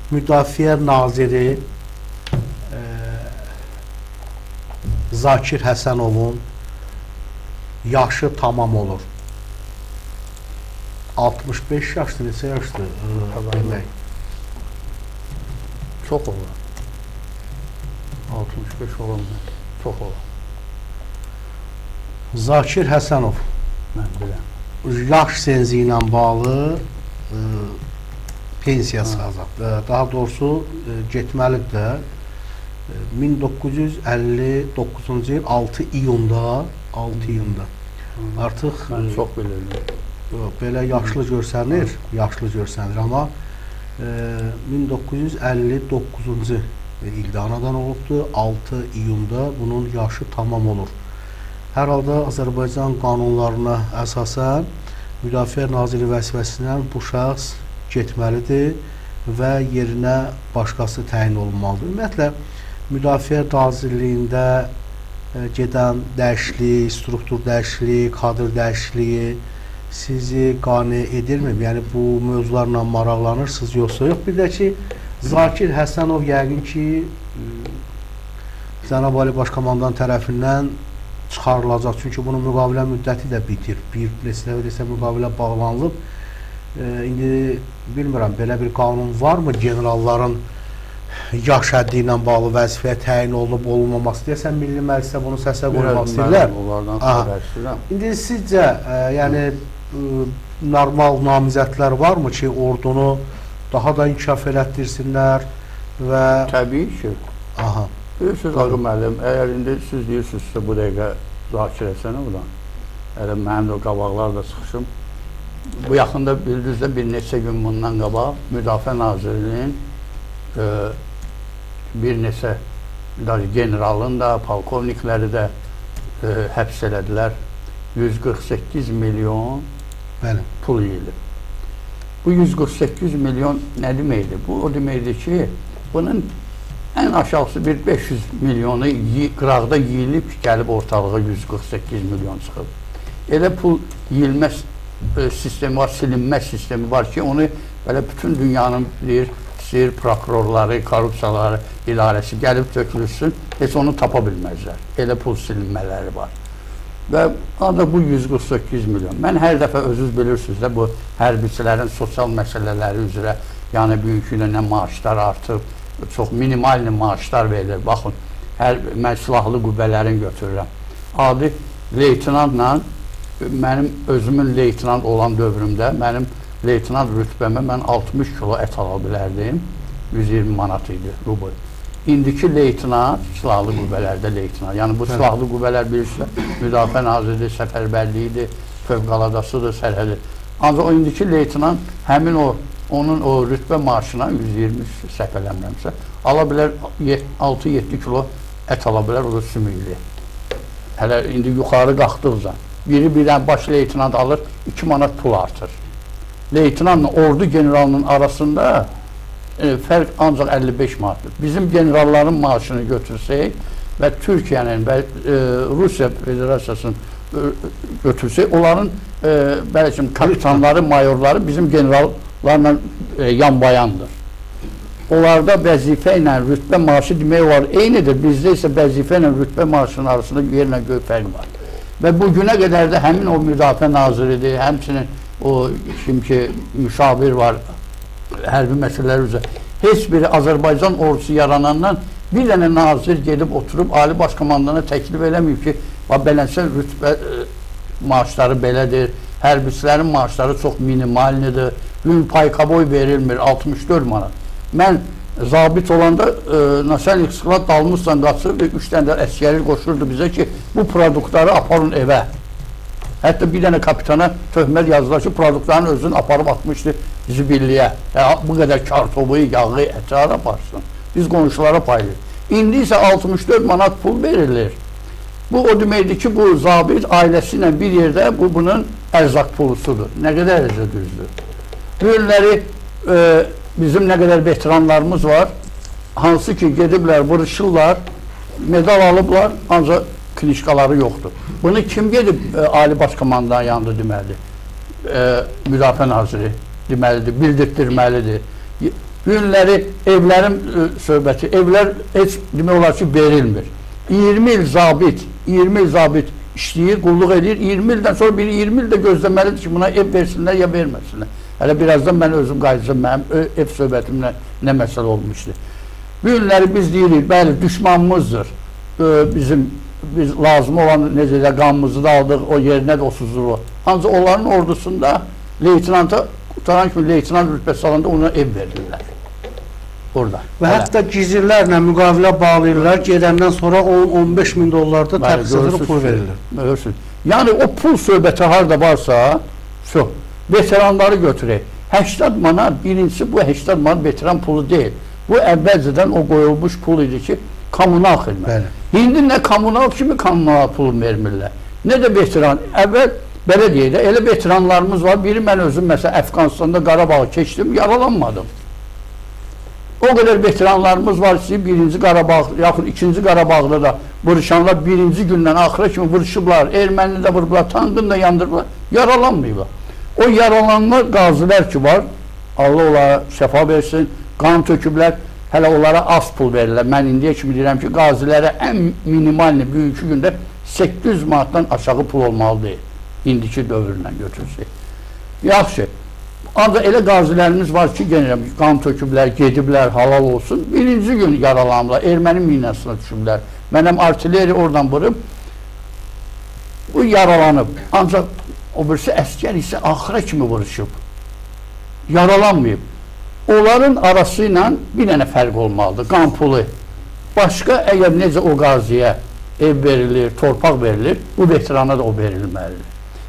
[SPEAKER 1] Müdafiə Naziri Zakir Həsənovun yaşı tamam olur. 65 yaşdır, neçə yaşdır demək?
[SPEAKER 2] Çox olur. 65 olur mu? Çox olur.
[SPEAKER 1] Zakir Həsənov
[SPEAKER 2] Mən biləm.
[SPEAKER 1] yaş senzi ilə bağlı pensiya sazab. Daha doğrusu getməlidir də 1959-cu il 6 iyunda artıq
[SPEAKER 2] mən çox bilirdim.
[SPEAKER 1] Belə yaşlı görsənir, amma 1959-cu ildə anadan olubdur, 6 iyunda bunun yaşı tamam olur. Hər halda Azərbaycan qanunlarına əsasən Müdafiə Naziri vəzifəsindən bu şəxs getməlidir və yerinə başqası təyin olunmalıdır. Ümumiyyətlə, Müdafiə Nazirliyində gedən dəyişiklik, struktur dəyişikliyi, kadr dəyişikliyi sizi qane edirmi? Yəni, bu mövzularla maraqlanırsınız, yoxsa yox? Bir də ki, Zakir Həsənov yəqin ki, Cənab Ali Başkomandan tərəfindən çıxarılacaq. Çünki bunun müqavilə müddəti də bitir. Bir neçə dəfə desə müqavilə bağlanılıb. İndi bilmirəm, belə bir qanun varmı generalların yaş həddi ilə bağlı vəzifəyə təyin olunub olunmaması deyəsən Milli Məclisə bunu səsə qoymaq istəyirlər.
[SPEAKER 2] Onlardan xəbərçiyəm.
[SPEAKER 1] İndi sizcə yəni normal namizədlər varmı ki, ordunu daha da inkişaf elətdirsinlər və
[SPEAKER 2] Təbii ki.
[SPEAKER 1] Aha.
[SPEAKER 2] Bilirsiniz Ağı müəllim, əgər indi siz deyirsinizsə bu dəqiqə zakir etsənə ulan, əgər mənim də qabaqlar da çıxışım, bu yaxında bildiniz də bir neçə gün bundan qabaq Müdafiə Nazirliyinin bir neçə generalın da, polkovnikləri də həbs elədilər. 148 milyon pul yiyilib. Bu 148 milyon nə deməkdir? Bu o deməkdir ki, bunun ən aşağısı bir 500 milyonu qıraqda yiyilib, gəlib ortalığa 148 milyon çıxıb. Elə pul yiyilmə sistemi var, silinmə sistemi var ki, onu belə bütün dünyanın bilir, istəyir prokurorları, korrupsiyaları idarəsi gəlib tökülürsün, heç onu tapa bilməzlər. Elə pul silinmələri var. Və ancaq bu 148 milyon. Mən hər dəfə özünüz bilirsiniz də bu hərbiçilərin sosial məsələləri üzrə, yəni bugünkü ilə nə maaşlar artıb, çox minimal maaşlar verilir. Baxın, mən silahlı qüvvələrini götürürəm. Adi leytinantla, mənim özümün leytinant olan dövrümdə, mənim leytinant rütbəmə mən 60 kilo ət ala bilərdim. 120 manat idi, rubl. İndiki leytinant, silahlı qüvvələrdə leytinant. Yəni bu silahlı qüvvələr bilirsiniz, Müdafiə Nazirliyi, Səfərbərliyidir, Fövqəladasıdır, sərhədi. Ancaq o indiki leytinant həmin onun o rütbə maaşına 120 səhv eləmirəmsə, ala bilər 6-7 kilo ət ala bilər, o da sümüklü. Hələ indi yuxarı qalxdıqca. Biri birdən baş leytinant alır, 2 manat pul artır. Leytinantla ordu generalının arasında fərq ancaq 55 manatdır. Bizim generalların maaşını götürsək və Türkiyənin və Rusiya Federasiyasını götürsək, onların bəlkə kapitanları, mayorları bizim generallarla yan-bayandır. Onlarda vəzifə ilə rütbə maaşı demək olar eynidir. Bizdə isə vəzifə ilə rütbə maaşının arasında yerlə göy fərq var. Və bugünə qədər də həmin o müdafiə naziridir, həmçinin o şimdiki müşavir var, hərbi məsələlər üzrə. Heç biri Azərbaycan ordusu yaranandan bir dənə nazir gedib oturub Ali Baş Komandana təklif eləməyib ki, beləncə rütbə maaşları belədir, hərbiçilərin maaşları çox minimalnidir, gün paykaboy verilmir, 64 manat. Mən zabit olanda naçalnik sklad dalmışsan qaçır və 3 dənə əskəri qoşurdu bizə ki, bu produktları aparın evə. Hətta bir dənə kapitana töhmət yazdılar ki, produktların özünü aparıb atmışdı zibilliyə. Bu qədər kartofu, yağı, əti aparsın. Biz qonşulara paylayırıq. İndi isə 64 manat pul verilir. Bu o deməkdir ki, bu zabit ailəsi ilə bir yerdə bunun ərzaq pulusudur. Nə qədər düzdür. Bu günləri bizim nə qədər veteranlarımız var, hansı ki gediblər, vuruşurlar, medal alıblar, ancaq knişkaları yoxdur. Bunu kim gedib Ali Baş Komandanın yanında deməlidir? Müdafiə Naziri deməlidir, bildirtdirməlidir. Günləri evlərin söhbəti, evlər heç demək olar ki verilmir. 20 il zabit işləyir, qulluq edir, 20 ildən sonra biri 20 ildə gözləməlidir ki, buna ev versinlər ya verməsinlər. Hələ birazdan mən özüm qayıtsam, mənim ev söhbətimlə nə məsələ olmuşdu. Bu günləri biz deyirik, bəli, düşmanımızdır. Biz lazım olan necə də qanımızı da aldıq, o yerinə də o suzuru. Ancaq onların ordusunda leytinanta, qutaran kimi leytinant rütbəsi alanda ona ev verirlər. Orada.
[SPEAKER 1] Və hətta gizirlərlə müqavilə bağlayırlar, gedəndən sonra 10-15 min dollarda təqsirli pul verilir.
[SPEAKER 2] Görürsün. Yəni o pul söhbəti harada varsa, veteranları götürək. 80 manat, birincisi bu 80 manat veteran pulu deyil. Bu əvvəlcədən o qoyulmuş pul idi ki, kommunal xidmət. İndi nə kommunal kimi kommunal pul vermirlər, nə də veteran. Əvvəl belə deyək də, elə veteranlarımız var. Biri mən özüm məsələn Əfqanistanda Qarabağı keçdim, yaralanmadım. O qədər veteranlarımız var ki, birinci Qarabağ, yaxud ikinci Qarabağda da vuruşanlar birinci gündən axıra kimi vuruşublar, erməni də vurublar, tankını da yandırıblar, yaralanmayıblar. O yaralananlar qazilər ki var, Allah onlara şəfa versin, qan töküblər, hələ onlara az pul verirlər. Mən indiyə kimi deyirəm ki, qazilərə ən minimalini bugünkü gündə 800 manatdan aşağı pul olmalı deyil, indiki dövrlə götürsək. Yaxşı, Ancaq elə qazilərimiz var ki, yenə qan töküblər, gediblər, halal olsun. Birinci gün yaralanırlar, erməni minasına düşüblər. Mənim artilleri oradan vurub, bu yaralanıb. Ancaq o birisi əskər isə axıra kimi vuruşub. Yaralanmayıb. Onların arası ilə bir dənə fərq olmalıdır, qan pulu. Başqa, əgər necə o qaziyə ev verilir, torpaq verilir, bu veterana da o verilməlidir.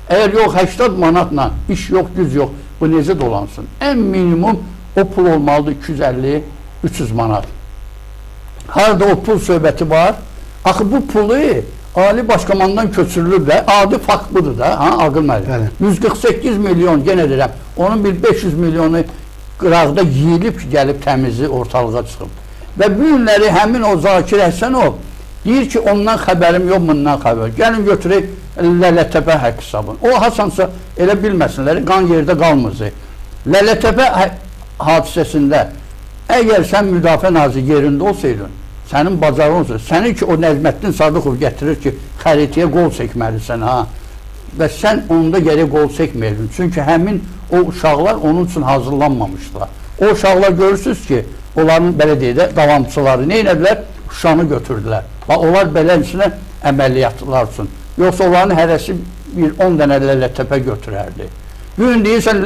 [SPEAKER 2] Əgər yox, 80 manatla iş yox, güc yox, bu necə dolansın? Ən minimum o pul olmalıdır 250-300 manat. Harada o pul söhbəti var? Axı bu pulu Ali Başkomandan köçürülür də, adi fakt budur da, Aqil müəllim. 148 milyon, yenə deyirəm, onun bir 500 milyonu qıraqda yiyilib ki, gəlib təmizi ortalığa çıxıb. Və bu günləri həmin o Zakir Həsənov deyir ki, ondan xəbərim yox, bundan xəbər. Gəlin götürək Lələtəpə haqq hesabını. O hasansa elə bilməsinlər, qan yerdə qalmır. Lələtəpə hadisəsində əgər sən müdafiə naziri yerində olsaydın, sənin bacarın olsa, sənin ki o Nəzməddin Sadıqov gətirir ki, xəritəyə qol çəkməlisən, və sən onda gərək qol çəkməyirdin. Çünki həmin o uşaqlar onun üçün hazırlanmamışdılar. O uşaqlar görürsünüz ki, onların belediyədə davamçıları nə edədilər? Şuşanı götürdülər. Onlar beləsinə əməliyyatlar üçün. Yoxsa onların hərəsi bir 10 dənə Lələtəpə götürərdi. Bugün deyirsən,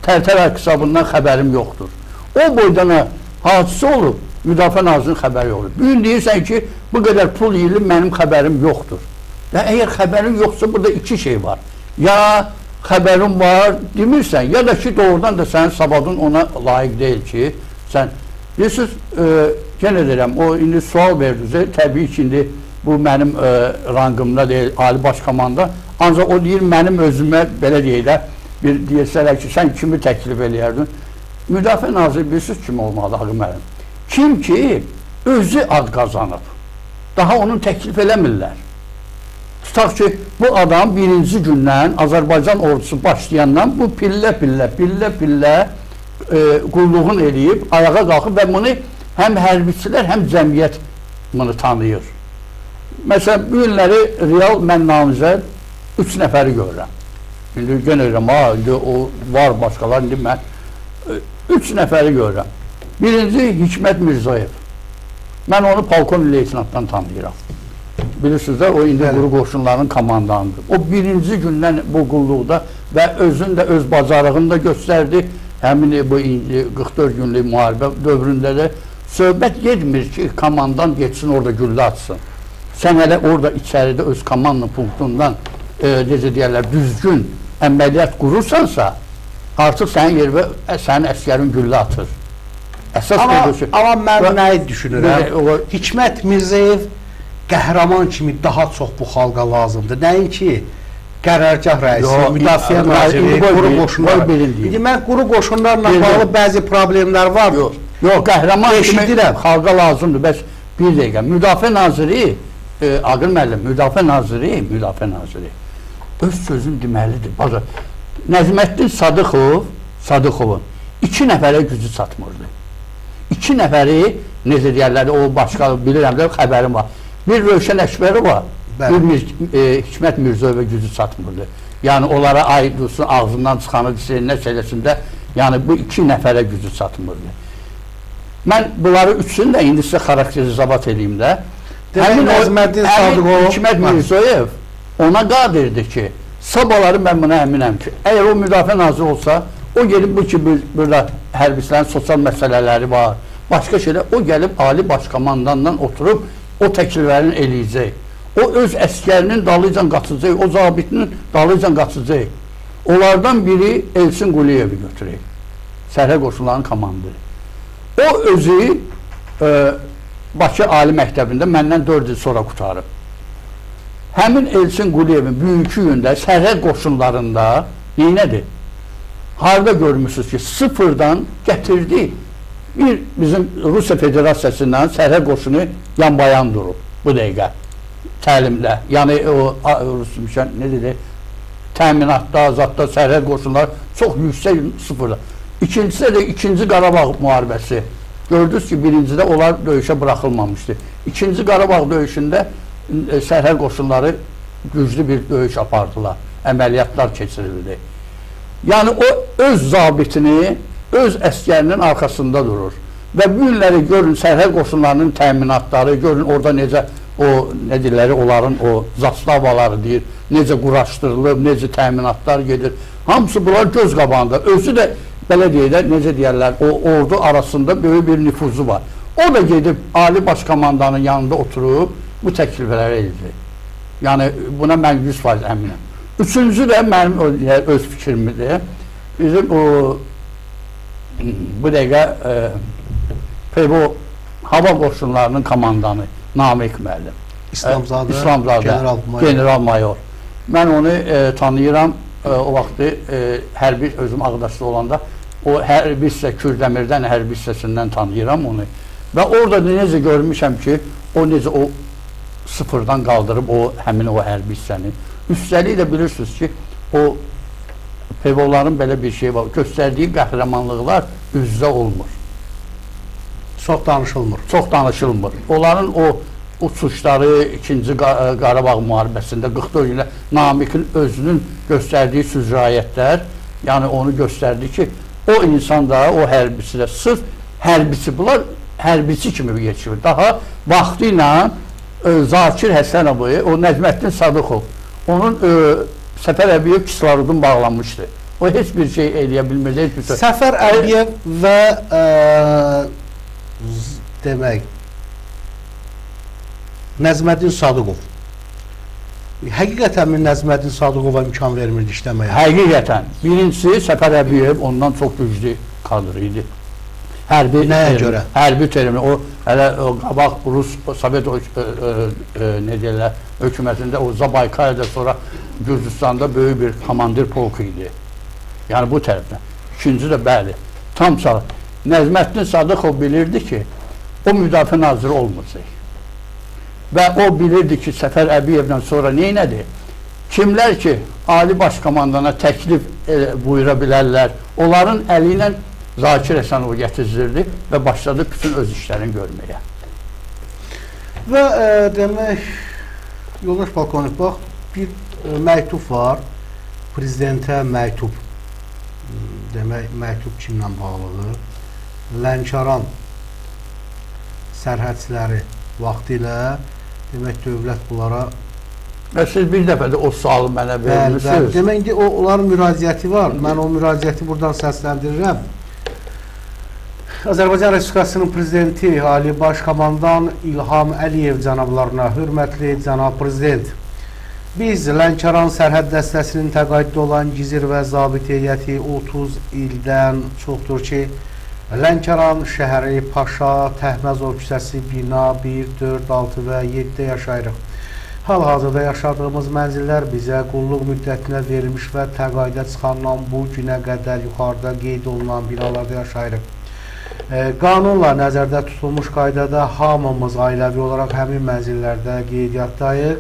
[SPEAKER 2] Tərtər haqq hesabından xəbərim yoxdur. O boydana hadisə olub, Müdafiə Nazirinin xəbəri olur. Bugün deyirsən ki, bu qədər pul yiyilib, mənim xəbərim yoxdur. Və əgər xəbərin yoxsa, burada iki şey var. Ya xəbərin var, demirsən, ya da ki, doğrudan da sənin savadın ona layiq deyil ki, sən, bilirsiniz, yenə deyirəm, o indi sual verdinizə, təbii ki, indi bu mənim rangımda deyil, Ali Başkomanda, ancaq o deyir, mənim özümə, belə deyil də, bir deyəsələr ki, sən kimi təklif eləyərdin? Müdafiə Naziri bilirsiniz kim olmalı, Aqil müəllim? Kim ki, özü ad qazanıb, daha onun təklif eləmirlər. Tutaq ki, bu adam birinci gündən Azərbaycan ordusu başlayandan bu pillə qulluğun eləyib, ayağa qalxıb və bunu həm hərbiçilər, həm cəmiyyət bunu tanıyır. Məsələn, bu günləri real mən namizəd 3 nəfəri görürəm. İndi görürəm, indi o var başqalar, indi mən 3 nəfəri görürəm. Birinci Hikmət Mirzayev. Mən onu polkovnik leytenantdan tanıyıram. Bilirsiniz də, o indi quru qoşunların komandanıdır. O birinci gündən bu qulluqda və özün də öz bacarığını da göstərdi. Həmin bu 44 günlük müharibə dövründə də söhbət getmir ki, komandan geçsin orada güllə atsın. Sən hələ orada içəridə öz komanda punktundan necə deyərlər, düzgün əməliyyat qurursansa, artıq sənin yerə sənin əskərin güllə atır.
[SPEAKER 1] Amma mən nəyi düşünürəm? Hikmət Mirzayev qəhrəman kimi daha çox bu xalqa lazımdır. Nəinki qərargah rəisi, müdafiə naziri, quru qoşunlar. İndi mən quru qoşunlarla bağlı bəzi problemlər var.
[SPEAKER 2] Yox, qəhrəman kimi xalqa lazımdır. Bəs bir dəqiqə, müdafiə naziri, Aqil müəllim, müdafiə naziri öz sözün deməlidir. Baxın, Nəzməddin Sadıqovun 2 nəfərə gücü çatmırdı. 2 nəfəri, necə deyərlər, o başqa, bilirəm də, xəbərim var. Bir Rövşən Əkbəri var, bir Hikmət Mirzəyevə gücü çatmırdı. Yəni, onlara aid olsun, ağzından çıxanı nə şeyləsində, yəni bu 2 nəfərə gücü çatmırdı. Mən bunları üçünü də indi sizə xarakterizabat edeyim də. Həmin Hikmət Mirzəyev ona qadirdir ki, sabahları mən buna əminəm ki, əgər o müdafiə naziri olsa, o gelib bu ki, burada hərbiçilərin sosial məsələləri var, başqa şeylər, o gəlib Ali Başkomandandan oturub, o təkliflərini eləyəcək. O öz əskərinin dalıcan qaçacaq, o zabitinin dalıcan qaçacaq. Onlardan biri Elçin Quliyevi götürək, Sərhəd qoşunlarının komandiri. O özü Bakı Ali Məktəbində məndən 4 il sonra qutarıb. Həmin Elçin Quliyevin bugünkü gündə sərhəd qoşunlarında neynədir? Harada görmüşsünüz ki, sıfırdan gətirdi. Bizim Rusiya Federasiyasından sərhəd qoşunu yan-bayan durub bu dəqiqə təlimdə. Yəni o ne dedi? Təminatda, azadda sərhəd qoşunlar çox yüksək sıfırda. İkincisi də ikinci Qarabağ müharibəsi. Gördünüz ki, birincidə onlar döyüşə buraxılmamışdı. İkinci Qarabağ döyüşündə sərhəd qoşunları güclü bir döyüş apardılar. Əməliyyatlar keçirildi. Yəni o öz zabitini, öz əskərinin arxasında durur. Və bu günləri görün sərhəd qoşunlarının təminatları, görün orada necə o nə deyirlər, onların o zastavaları deyir, necə quraşdırılıb, necə təminatlar gedir. Hamısı bunlar göz qabağında. Özü də belə deyirlər, necə deyirlər, o ordu arasında böyük bir nüfuzu var. O da gedib Ali Baş Komandanın yanında oturub bu təklifləri edir. Yəni buna mən 100% əminəm. Üçüncü də mənim öz fikrimdir. Bizim o bu dəqiqə PVO hava qoşunlarının komandanı Namiq müəllim.
[SPEAKER 1] İslamzadə,
[SPEAKER 2] general mayor. Mən onu tanıyıram. O vaxtı hərbi özüm Ağdaşlı olanda o hərbi hissə Kürdəmirdən hərbi hissəsindən tanıyıram onu. Və orada necə görmüşəm ki, o necə o sıfırdan qaldırıb o həmin o hərbi hissəni. Üstəlik də bilirsiniz ki, o PVO-ların belə bir şey var. Göstərdiyi qəhrəmanlıqlar üzdə olmur.
[SPEAKER 1] Çox danışılmır.
[SPEAKER 2] Çox danışılmır. Onların o uçuşları 2-ci Qarabağ müharibəsində 44 ilə Namiqin özünün göstərdiyi süzrayətlər, yəni onu göstərdi ki, o insan da, o hərbisi də sırf hərbisi, bunlar hərbiçi kimi yetişir. Daha vaxtı ilə Zakir Həsənovu, o Nəcməddin Sadıqov, onun Səfər Əbiyev kislorodun bağlanmışdı. O heç bir şey eləyə bilmirdi.
[SPEAKER 1] Səfər Əbiyev və demək Nəzməddin Sadıqov. Həqiqətən mi Nəzməddin Sadıqova imkan vermirdi işləməyə?
[SPEAKER 2] Həqiqətən. Birincisi Səfər Əbiyev ondan çox güclü kadr idi. Hərbi
[SPEAKER 1] nəyə görə?
[SPEAKER 2] Hərbi terimi. O hələ o qabaq Rus Sovet nə deyirlər, hökumətində o Zabaykaya'da sonra Gürcüstanda böyük bir komandir polku idi. Yəni bu tərəfdən. İkinci də bəli. Tam sağ. Nəzməddin Sadıqov bilirdi ki, o müdafiə naziri olmayacaq. Və o bilirdi ki, Səfər Əbiyevdən sonra neynədir? Kimlər ki, Ali Baş Komandana təklif buyura bilərlər, onların əli ilə Zakir Həsənovu gətizdirdi və başladı bütün öz işlərini görməyə.
[SPEAKER 1] Və demək, yoldaş polkovnik, bax, bir məktub var, prezidentə məktub. Demək, məktub kimlə bağlıdır? Lənkəran sərhədçiləri vaxtı ilə demək, dövlət bunlara...
[SPEAKER 2] Və siz bir dəfə də o sualı mənə vermişsiniz.
[SPEAKER 1] Demək, indi onların müraciəti var. Mən o müraciəti buradan səsləndirirəm. Azərbaycan Respublikasının prezidenti Ali Baş Komandan İlham Əliyev cənablarına, hörmətli cənab prezident, biz Lənkəran sərhəd dəstəsinin təqaüddə olan gizir və zabit heyəti 30 ildən çoxdur ki, Lənkəran şəhəri, Paşa, Təhməzov küçəsi, bina 1, 4, 6 və 7-də yaşayırıq. Hal-hazırda yaşadığımız mənzillər bizə qulluq müddətinə verilmiş və təqaüdə çıxandan bu günə qədər yuxarıda qeyd olunan binalarda yaşayırıq. Qanunla nəzərdə tutulmuş qaydada hamımız ailəvi olaraq həmin mənzillərdə qeydiyyatdayıq.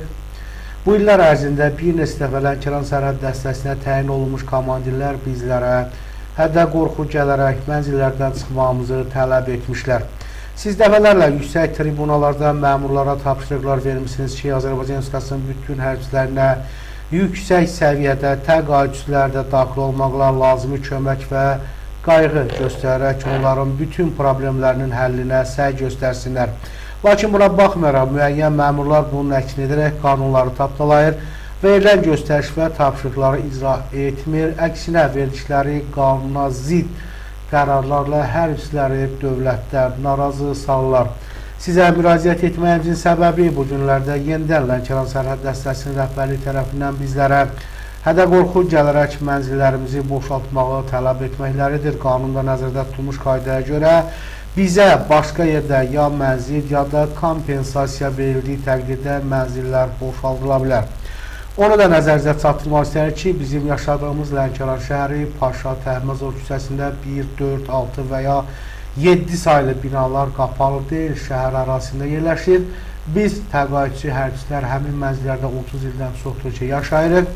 [SPEAKER 1] Bu illər ərzində bir neçə dəfə Lənkəran sərhəd dəstəsinə təyin olunmuş komandirlər bizlərə hədə qorxu gələrək mənzillərdən çıxmamızı tələb etmişlər. Siz dəfələrlə yüksək tribunalarda məmurlara tapşırıqlar vermişsiniz ki, Azərbaycan Respublikasının bütün hərbçilərinə yüksək səviyyədə təqaüdçülərdə daxil olmaqla lazımi kömək və qayğı göstərərək onların bütün problemlərinin həllinə səy göstərsinlər. Lakin buna baxmayaraq, müəyyən məmurlar bunun əksini edərək qanunları tapdalayır, verilən göstəriş və tapşırıqları icra etmir, əksinə verdikləri qanuna zid qərarlarla hərbçiləri dövlətdən narazı salırlar. Sizə müraciət etməyimizin səbəbi bu günlərdə yenidən Lənkəran sərhəd dəstəsinin rəhbərliyi tərəfindən bizlərə hədə qorxu gələrək mənzillərimizi boşaltmağı tələb etməkləridir. Qanunda nəzərdə tutulmuş qaydaya görə bizə başqa yerdə ya mənzil ya da kompensasiya verildiyi təqdirdə mənzillər boşaldıla bilər. Onu da nəzərinizə çatdırmaq istəyir ki, bizim yaşadığımız Lənkəran şəhəri Paşa Təhməzov küçəsində 1, 4, 6 və ya 7 saylı binalar qapalı deyil, şəhər ərazisində yerləşir. Biz təqaüdçü hərbçilər həmin mənzillərdə 30 ildən çoxdur ki, yaşayırıq.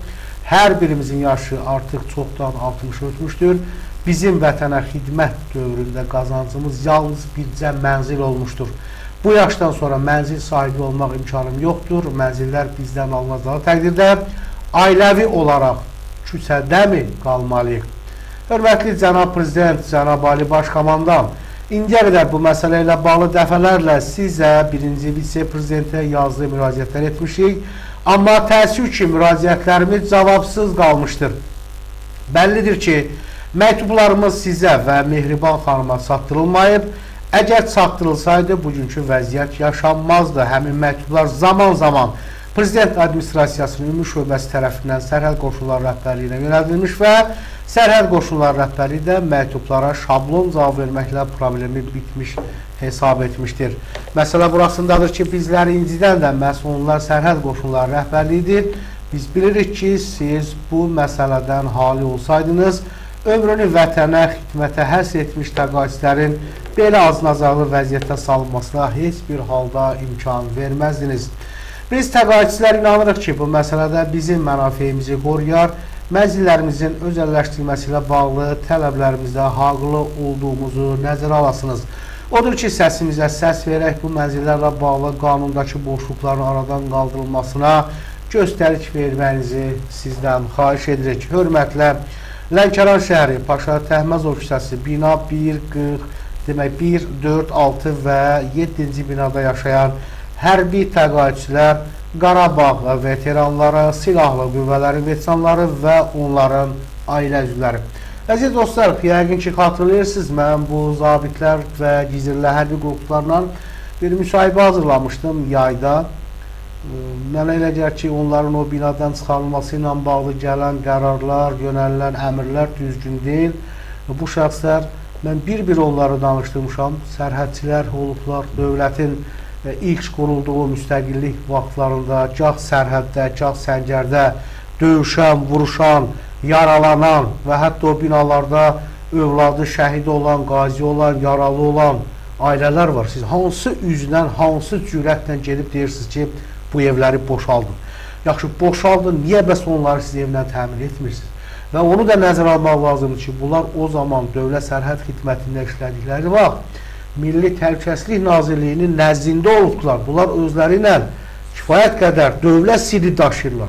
[SPEAKER 1] Hər birimizin yaşı artıq çoxdan 60 ötmüşdür. Bizim vətənə xidmət dövründə qazancımız yalnız bircə mənzil olmuşdur. Bu yaşdan sonra mənzil sahibi olmaq imkanım yoxdur. Mənzillər bizdən alınacağı təqdirdə ailəvi olaraq küçədəmi qalmalıyıq? Hörmətli cənab prezident, cənab Ali Baş Komandan, indiyə qədər bu məsələ ilə bağlı dəfələrlə sizə birinci vitse-prezidentə yazılı müraciətlər etmişik. Amma təəssüf ki, müraciətlərimiz cavabsız qalmışdır. Bəllidir ki, məktublarımız sizə və Mehriban xanıma çatdırılmayıb. Əgər çatdırılsaydı, bugünkü vəziyyət yaşanmazdı. Həmin məktublar zaman-zaman Prezident Administrasiyasının Ümumi Şöbəsi tərəfindən Sərhəd Qoşunları rəhbərliyinə yönəldilmiş və Sərhəd Qoşunları rəhbərliyi də məktublara şablon cavab verməklə problemi bitmiş hesab etmişdir. Məsələ burasındadır ki, bizlər incidən də məhz onlar Sərhəd Qoşunları rəhbərliyidir. Biz bilirik ki, siz bu məsələdən hali olsaydınız, ömrünü vətənə, xidmətə həsr etmiş təqaüdçülərin belə az-nazarlı vəziyyətə salınmasına heç bir halda imkan verməzdiniz. Biz təqaüdçülər inanırıq ki, bu məsələdə bizim mənafeyimizi qoruyar, mənzillərimizin özəlləşdirilməsi ilə bağlı tələblərimizdə haqlı olduğumuzu nəzərə alasınız. Odur ki, səsimizə səs verək bu mənzillərlə bağlı qanundakı boşluqların aradan qaldırılmasına göstərik verməyinizi sizdən xahiş edirik. Hörmətlə, Lənkəran şəhəri, Paşa Təhməzov küçəsi, bina 140, demək 1, 4, 6 və 7-ci binada yaşayan hərbi təqaüdçülər, Qarabağ veteranları, silahlı qüvvələrin veteranları və onların ailə üzvləri. Əziz dostlar, yəqin ki, xatırlayırsınız, mən bu zabitlər və gizirli hərbi qruplarla bir müsahibə hazırlamışdım yayda. Mənə elə gəlir ki, onların o binadan çıxarılması ilə bağlı gələn qərarlar, yönəlilən əmrlər düzgün deyil. Bu şəxslər, mən bir-bir onları danışdırmışam, sərhədçilər olublar, dövlətin ilk qurulduğu müstəqillik vaxtlarında gah sərhəddə, gah səngərdə döyüşən, vuruşan, yaralanan və hətta o binalarda övladı şəhid olan, qazi olan, yaralı olan ailələr var. Siz hansı üzdən, hansı cürətlə gedib deyirsiniz ki, bu evləri boşaldın? Yaxşı, boşaldın, niyə bəs onları siz evlə təmin etmirsiniz? Və onu da nəzərə almaq lazımdır ki, bunlar o zaman Dövlət Sərhəd Xidmətində işlədikləri vaxt Milli Təhlükəsizlik Nazirliyinin nəzdində olubdular. Bunlar özləri ilə kifayət qədər dövlət sirri daşıyırlar.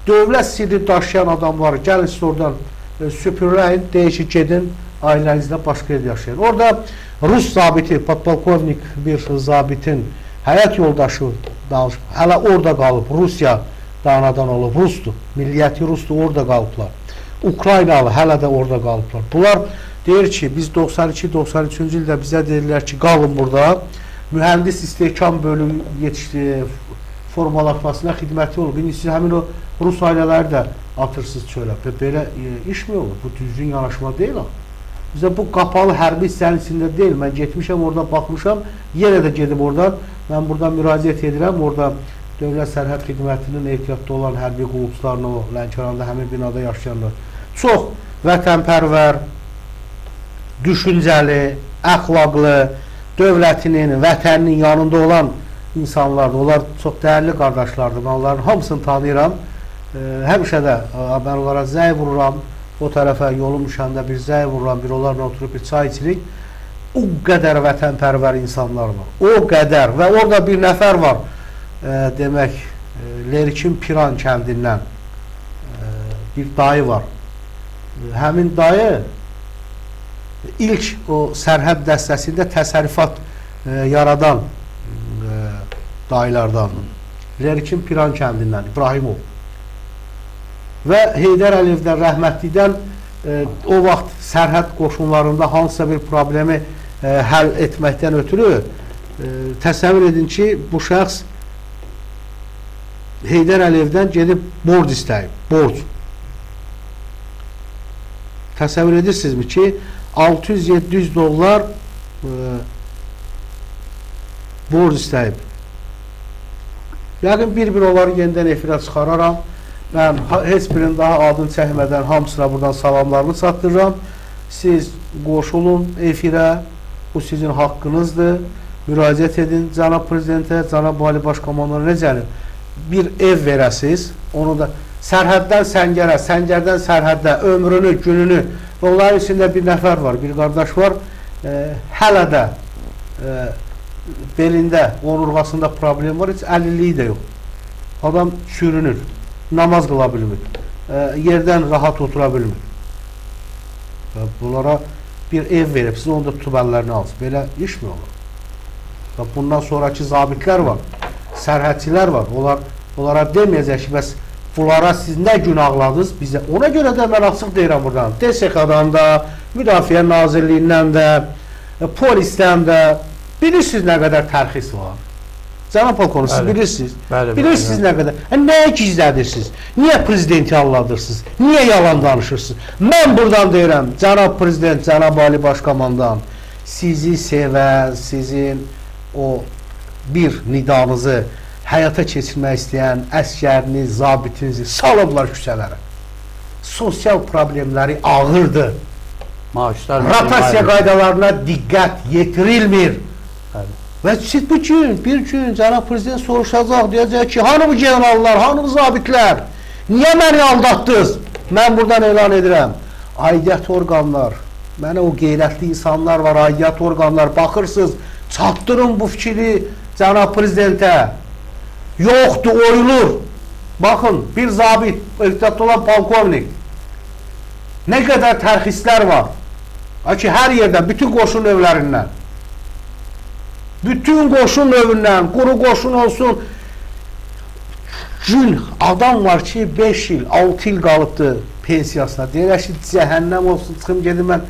[SPEAKER 1] Dövlət sirri daşıyan adamları gəlin siz oradan süpürləyin, deyişik gedin, ailənizlə başqa yerdə yaşayın. Orada Rus zabiti, podpolkovnik bir zabitin həyat yoldaşı danışıb, hələ orada qalıb, Rusiya danadan olub, Rusdur, milliyyəti Rusdur, orada qalıblar. Ukraynalı hələ də orada qalıblar. Bunlar deyir ki, biz 92-93-cü ildə bizə deyirlər ki, qalın burada, mühəndis istehkam bölümü yetişdi, formalaşmasına xidməti olur. İndi siz həmin o Rus ailələri də atırsınız çölə. Belə iş mi olur? Bu düzgün yanaşma deyil. Bizə bu qapalı hərbi hissənin içində deyil. Mən getmişəm, orada baxmışam, yenə də gedib oradan, mən buradan müraciət edirəm, orada Dövlət Sərhəd Xidmətinin ehtiyatda olan hərbi qulluqçularını, o Lənkəranda həmin binada yaşayanlar çox vətənpərvər, düşüncəli, əxlaqlı, dövlətinin, vətəninin yanında olan insanlardır. Onlar çox dəyərli qardaşlardır. Mən onların hamısını tanıyıram. Həmişə də mən onlara zəy vururam. O tərəfə yolum düşəndə bir zəy vururam, bir onlarla oturub bir çay içirik. O qədər vətənpərvər insanlar var. O qədər. Və orada bir nəfər var. Demək, Lerkin Piran kəndindən bir dayı var. Həmin dayı ilk o sərhəd dəstəsində təsərrüfat yaradan dayılardan. Lerkin Piran kəndindən, İbrahimov. Və Heydər Əliyevdən, rəhmətlikdən o vaxt sərhəd qoşunlarında hansısa bir problemi həll etməkdən ötürü təsəvvür edin ki, bu şəxs Heydər Əliyevdən gedib borc istəyib, borc. Təsəvvür edirsinizmi ki, 600-700 dollar borc istəyib. Yəqin bir-bir onları yenidən efirə çıxararam. Mən heç birinin daha adını çəkmədən hamısına buradan salamlarını çatdırıram. Siz qoşulun efirə, bu sizin haqqınızdır. Müraciət edin cənab prezidentə, cənab Ali Baş Komandanına necədir? Bir ev verəsiz, onu da sərhəddən səngərə, səngərdən sərhəddə ömrünü, gününü, onların içində bir nəfər var, bir qardaş var, hələ də belində, onurğasında problem var, heç əlilliyi də yox. Adam sürünür, namaz qıla bilmir. yerdən rahat otura bilmir. Bunlara bir ev verib, siz onu da tutub əllərini alsın. Belə iş mi olur? Bundan sonraki zabitlər var, sərhədçilər var. Onlara deməyəcək ki, bəs bunlara siz nə günahladınız bizə? Ona görə də mən açıq deyirəm buradan. DSK-dan da, Müdafiə Nazirliyindən də, polisdən də bilirsiniz nə qədər tərxis var. Cənab Polkovnik, siz bilirsiniz. Bilirsiniz nə qədər. Nəyə gizlədirsiniz? Niyə prezidenti anladırsınız? Niyə yalan danışırsınız? Mən buradan deyirəm, cənab prezident, cənab Ali Başkomandan, sizi sevən, sizin o bir nidanızı həyata keçirmək istəyən əskəriniz, zabitinizi salıblar küçələrə. Sosial problemləri ağırdır. Rotasiya qaydalarına diqqət yetirilmir. Və siz bu gün, bir gün cənab prezident soruşacaq, deyəcək ki, hanı bu generallar, hanı bu zabitlər? Niyə məni aldatdınız? Mən buradan elan edirəm. Aidiyyət orqanlar, mənə o qeyrətli insanlar var, aidiyyət orqanlar, baxırsınız, çatdırın bu fikri cənab prezidentə. Yoxdur, oyulur. Baxın, bir zabit, ehtiyatlı olan polkovnik. Nə qədər tərxislər var. Ki, hər yerdən, bütün qoşun növlərindən. Bütün qoşun növündən, quru qoşun olsun. Gün adam var ki, 5 il, 6 il qalıbdır pensiyasına. Deyirək ki, cəhənnəm olsun, çıxım gedim mən.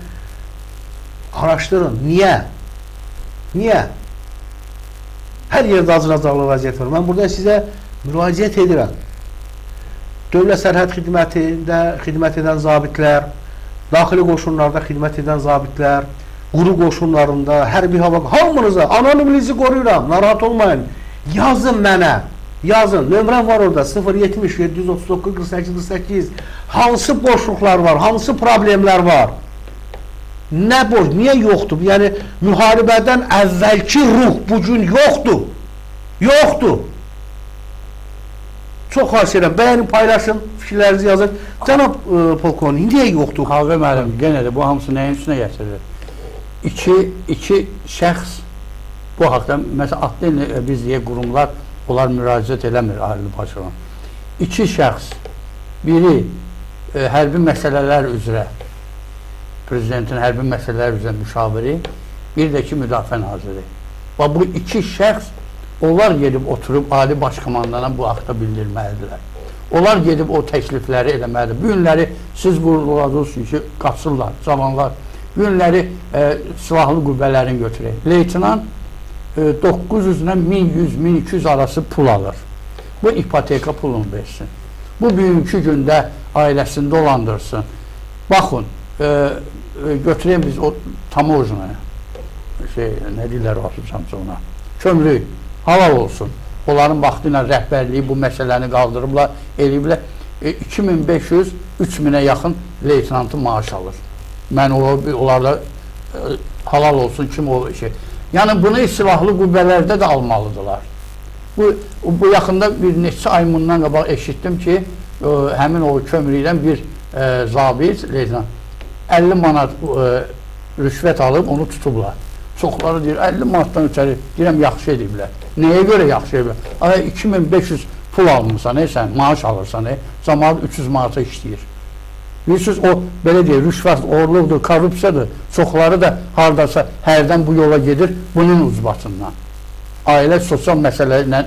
[SPEAKER 1] Araşdırın. Niyə? Niyə? Hər yerdə acınacaqlı vəziyyət var. Mən burada sizə müraciət edirəm. Dövlət Sərhəd Xidmətində xidmət edən zabitlər, daxili qoşunlarda xidmət edən zabitlər, quru qoşunlarında, hərbi hava, hamınıza anonimliyizi qoruyuram, narahat olmayın. Yazın mənə, yazın. Nömrəm var orada, 070 739 48 48. Hansı boşluqlar var, hansı problemlər var? Nə boş, niyə yoxdur? Yəni, müharibədən əvvəlki ruh bugün yoxdur. Yoxdur. Çox xahiş edirəm, bəyənin, paylaşın, fikirlərinizi yazın. Cənab polkovnik, niyə yoxdur?
[SPEAKER 2] Xalqə müəllim, genə də bu hamısı nəyin üstünə gətirilir? İki şəxs bu haqda, məsələn, adlı biz deyə qurumlar, onlar müraciət eləmir Ali Başkan. İki şəxs, biri hərbi məsələlər üzrə, prezidentin hərbi məsələlər üzrə müşaviri, bir də ki, müdafiə naziri. Və bu iki şəxs, onlar gedib oturub Ali Başkomandana bu haqda bildirməlidirlər. Onlar gedib o təklifləri eləməlidir. Bu günləri siz vurguladınız ki, qaçırlar, cavanlar. Bu günləri silahlı qüvvələrin götürək. Leytinant 900-lə 1100-1200 arası pul alır. Bu ipoteka pulunu versin. Bu bugünkü gündə ailəsini dolandırsın. Baxın, götürəyim biz o tamojnaya, nə deyirlər o atacamsa ona, kömrük, halal olsun. Onların vaxtı ilə rəhbərliyi bu məsələni qaldırıblar, eləyiblər. 2500-3000-ə yaxın leytinantı maaş alır. Mən onlarda halal olsun kim o şey. Yəni bunu silahlı qüvvələrdə də almalıdırlar. Bu yaxında bir neçə ay bundan qabaq eşitdim ki, həmin o kömrükdən bir zabit, leytinant 50 manat rüşvət alıb onu tutublar. Çoxları deyir, 50 manatdan ötəri, deyirəm, yaxşı ediblər. Nəyə görə yaxşı ediblər? 2500 pul almışsan, sən maaş alırsan, cəmaat 300 manata işləyir. Bilirsiniz, o, belə deyir, rüşvət, oğurluqdur, korrupsiyadır. Çoxları da haradasa hərdən bu yola gedir, bunun ucbatından. Ailə sosial məsələlərlə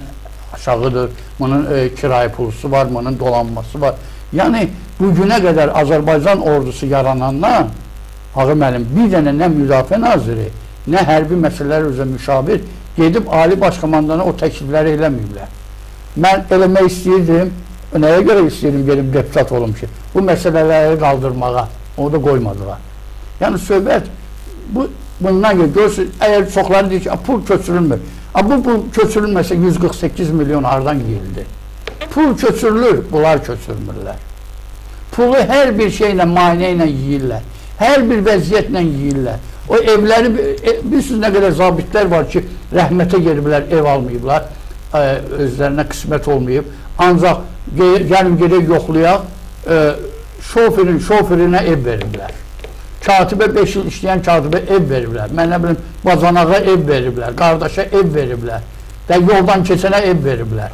[SPEAKER 2] aşağıdır, bunun kirayə pulusu var, bunun dolanması var. Yəni, bugünə qədər Azərbaycan ordusu yaranandan, Ağa müəllim, bir dənə nə müdafiə naziri, nə hərbi məsələlər üzrə müşavir gedib Ali Başkomandana o təklifləri eləməyiblər. Mən eləmək istəyirdim, nəyə görə istəyirdim gelib deputat olum ki, bu məsələləri qaldırmağa, onu da qoymadılar. Yəni söhbət, bundan görürsünüz, əgər çoxları deyir ki, pul köçürülmür. Bu köçürülməsə 148 milyon hardan yiyildi? Pul köçürülür, bunlar köçürmürlər. Pulu hər bir şeylə, maneə ilə yiyirlər. Hər bir vəziyyətlə yiyirlər. O evləri, bilirsiniz nə qədər zabitlər var ki, rəhmətə geliblər, ev almayıblar, özlərinə qismət olmayıb. Ancaq gəlin gedək yoxlayaq, şoferinə ev veriblər. Katibə 5 il işləyən katibə ev veriblər. Mən nə bilim, bacanağa ev veriblər, qardaşa ev veriblər, yoldan keçənə ev veriblər.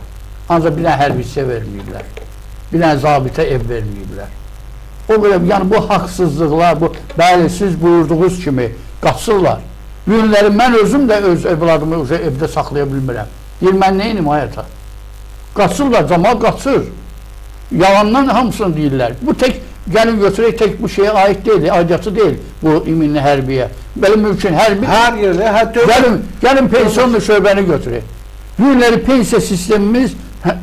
[SPEAKER 2] Ancaq bir dənə hərbiçiyə verməyiblər. bir dənə zabitə ev verməyiblər. O qədər, yəni bu haqsızlıqlar, bu bəli siz buyurduğunuz kimi qaçırlar. Günləri mən özüm də öz evladımı evdə saxlaya bilmirəm. Deyir, mən neyim həyata? Qaçırlar, cəmaət qaçır. Yalandan hamısını deyirlər. Bu tək, gəlin götürək, tək bu şeyə aid deyil, aidiyyatı deyil bu iminli hərbiyə. Belə mümkün, hərbi... Hər yerdə, gəlin pensiyon şöbəni götürək. Günləri pensiya sistemimiz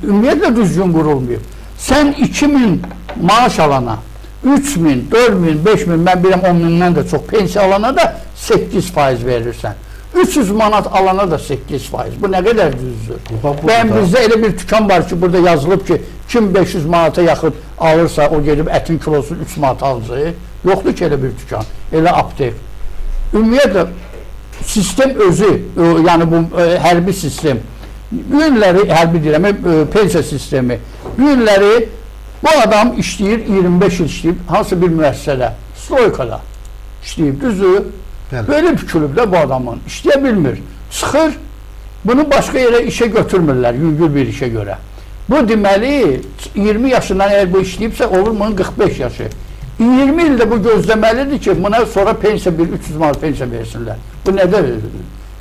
[SPEAKER 2] ümumiyyətlə düzgün qurulmuyor. Sən 2000 maaş alana, 3000, 4000, 5000, mən biləm 10.000-dən də çox pensiya alana da 8% verirsən. 300 manat alana da 8%. Bu nə qədər düzdür? Bəyəm bizdə elə bir tükan var ki, burada yazılıb ki, kim 500 manata yaxın alırsa, o gedib ətin kilosunu 3 manat alacaq. Yoxdur ki, elə bir tükan, elə aptek. Ümumiyyətlə, sistem özü, yəni bu hərbi sistem, günləri, hərbi deyirəm, pensiya sistemi, günləri bu adam işləyir, 25 il işləyib, hansı bir müəssisədə, Sloykada işləyib, düzdür? Böyle bükülüb də bu adamın, işləyə bilmir. Çıxır, bunu başqa yerə işə götürmürlər, yüngül bir işə görə. Bu deməli, 20 yaşından əgər bu işləyibsə, olur bunun 45 yaşı. 20 ildə bu gözləməlidir ki, buna sonra pensiya, 300 manat pensiya versinlər. Bu nədir?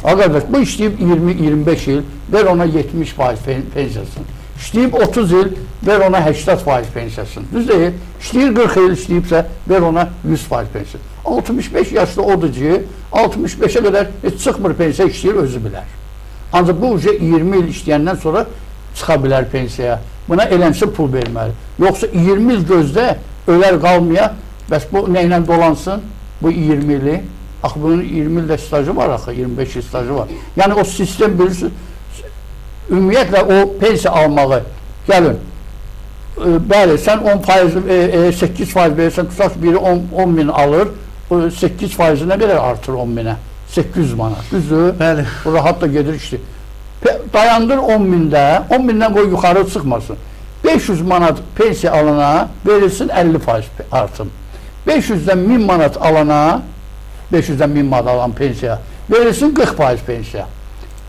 [SPEAKER 2] Arkadaş, bu işləyib 20-25 il, ver ona 70% pensiyasını. İşləyib 30 il, ver ona 80% pensiyasını. Düz deyil. İşləyir 40 il işləyibsə, ver ona 100% pensiya. 65 yaşlı odur ki, 65'e qədər heç çıxmır pensiya, işləyir, özü bilər. Ancaq bu 20 il işləyəndən sonra çıxa bilər pensiyaya. Buna eləmsə pul verməli. Yoxsa 20 il gözdə ölər qalmaya, bəs bu nə ilə dolansın? Bu 20 ili. Axı bunun 20 ildə stajı var axı, 25 il stajı var. Yəni o sistem bilirsiniz, ümumiyyətlə o pensiya almağı, gəlin, bəli, sən 10%, 8% verirsən, tutaq biri 10.000 alır, 8% nə qədər artır 10.000-ə? 800 manat, düzdür? Bəli. Bu rahat da gedir işdir. Dayandır 10.000-də, 10.000-dən qoy yuxarı çıxmasın. 500 manat pensiya alana verilsin 50% artım. 500-dən 1000 manat alana, 500-dən 1000 manat alan pensiya verilsin 40% pensiya.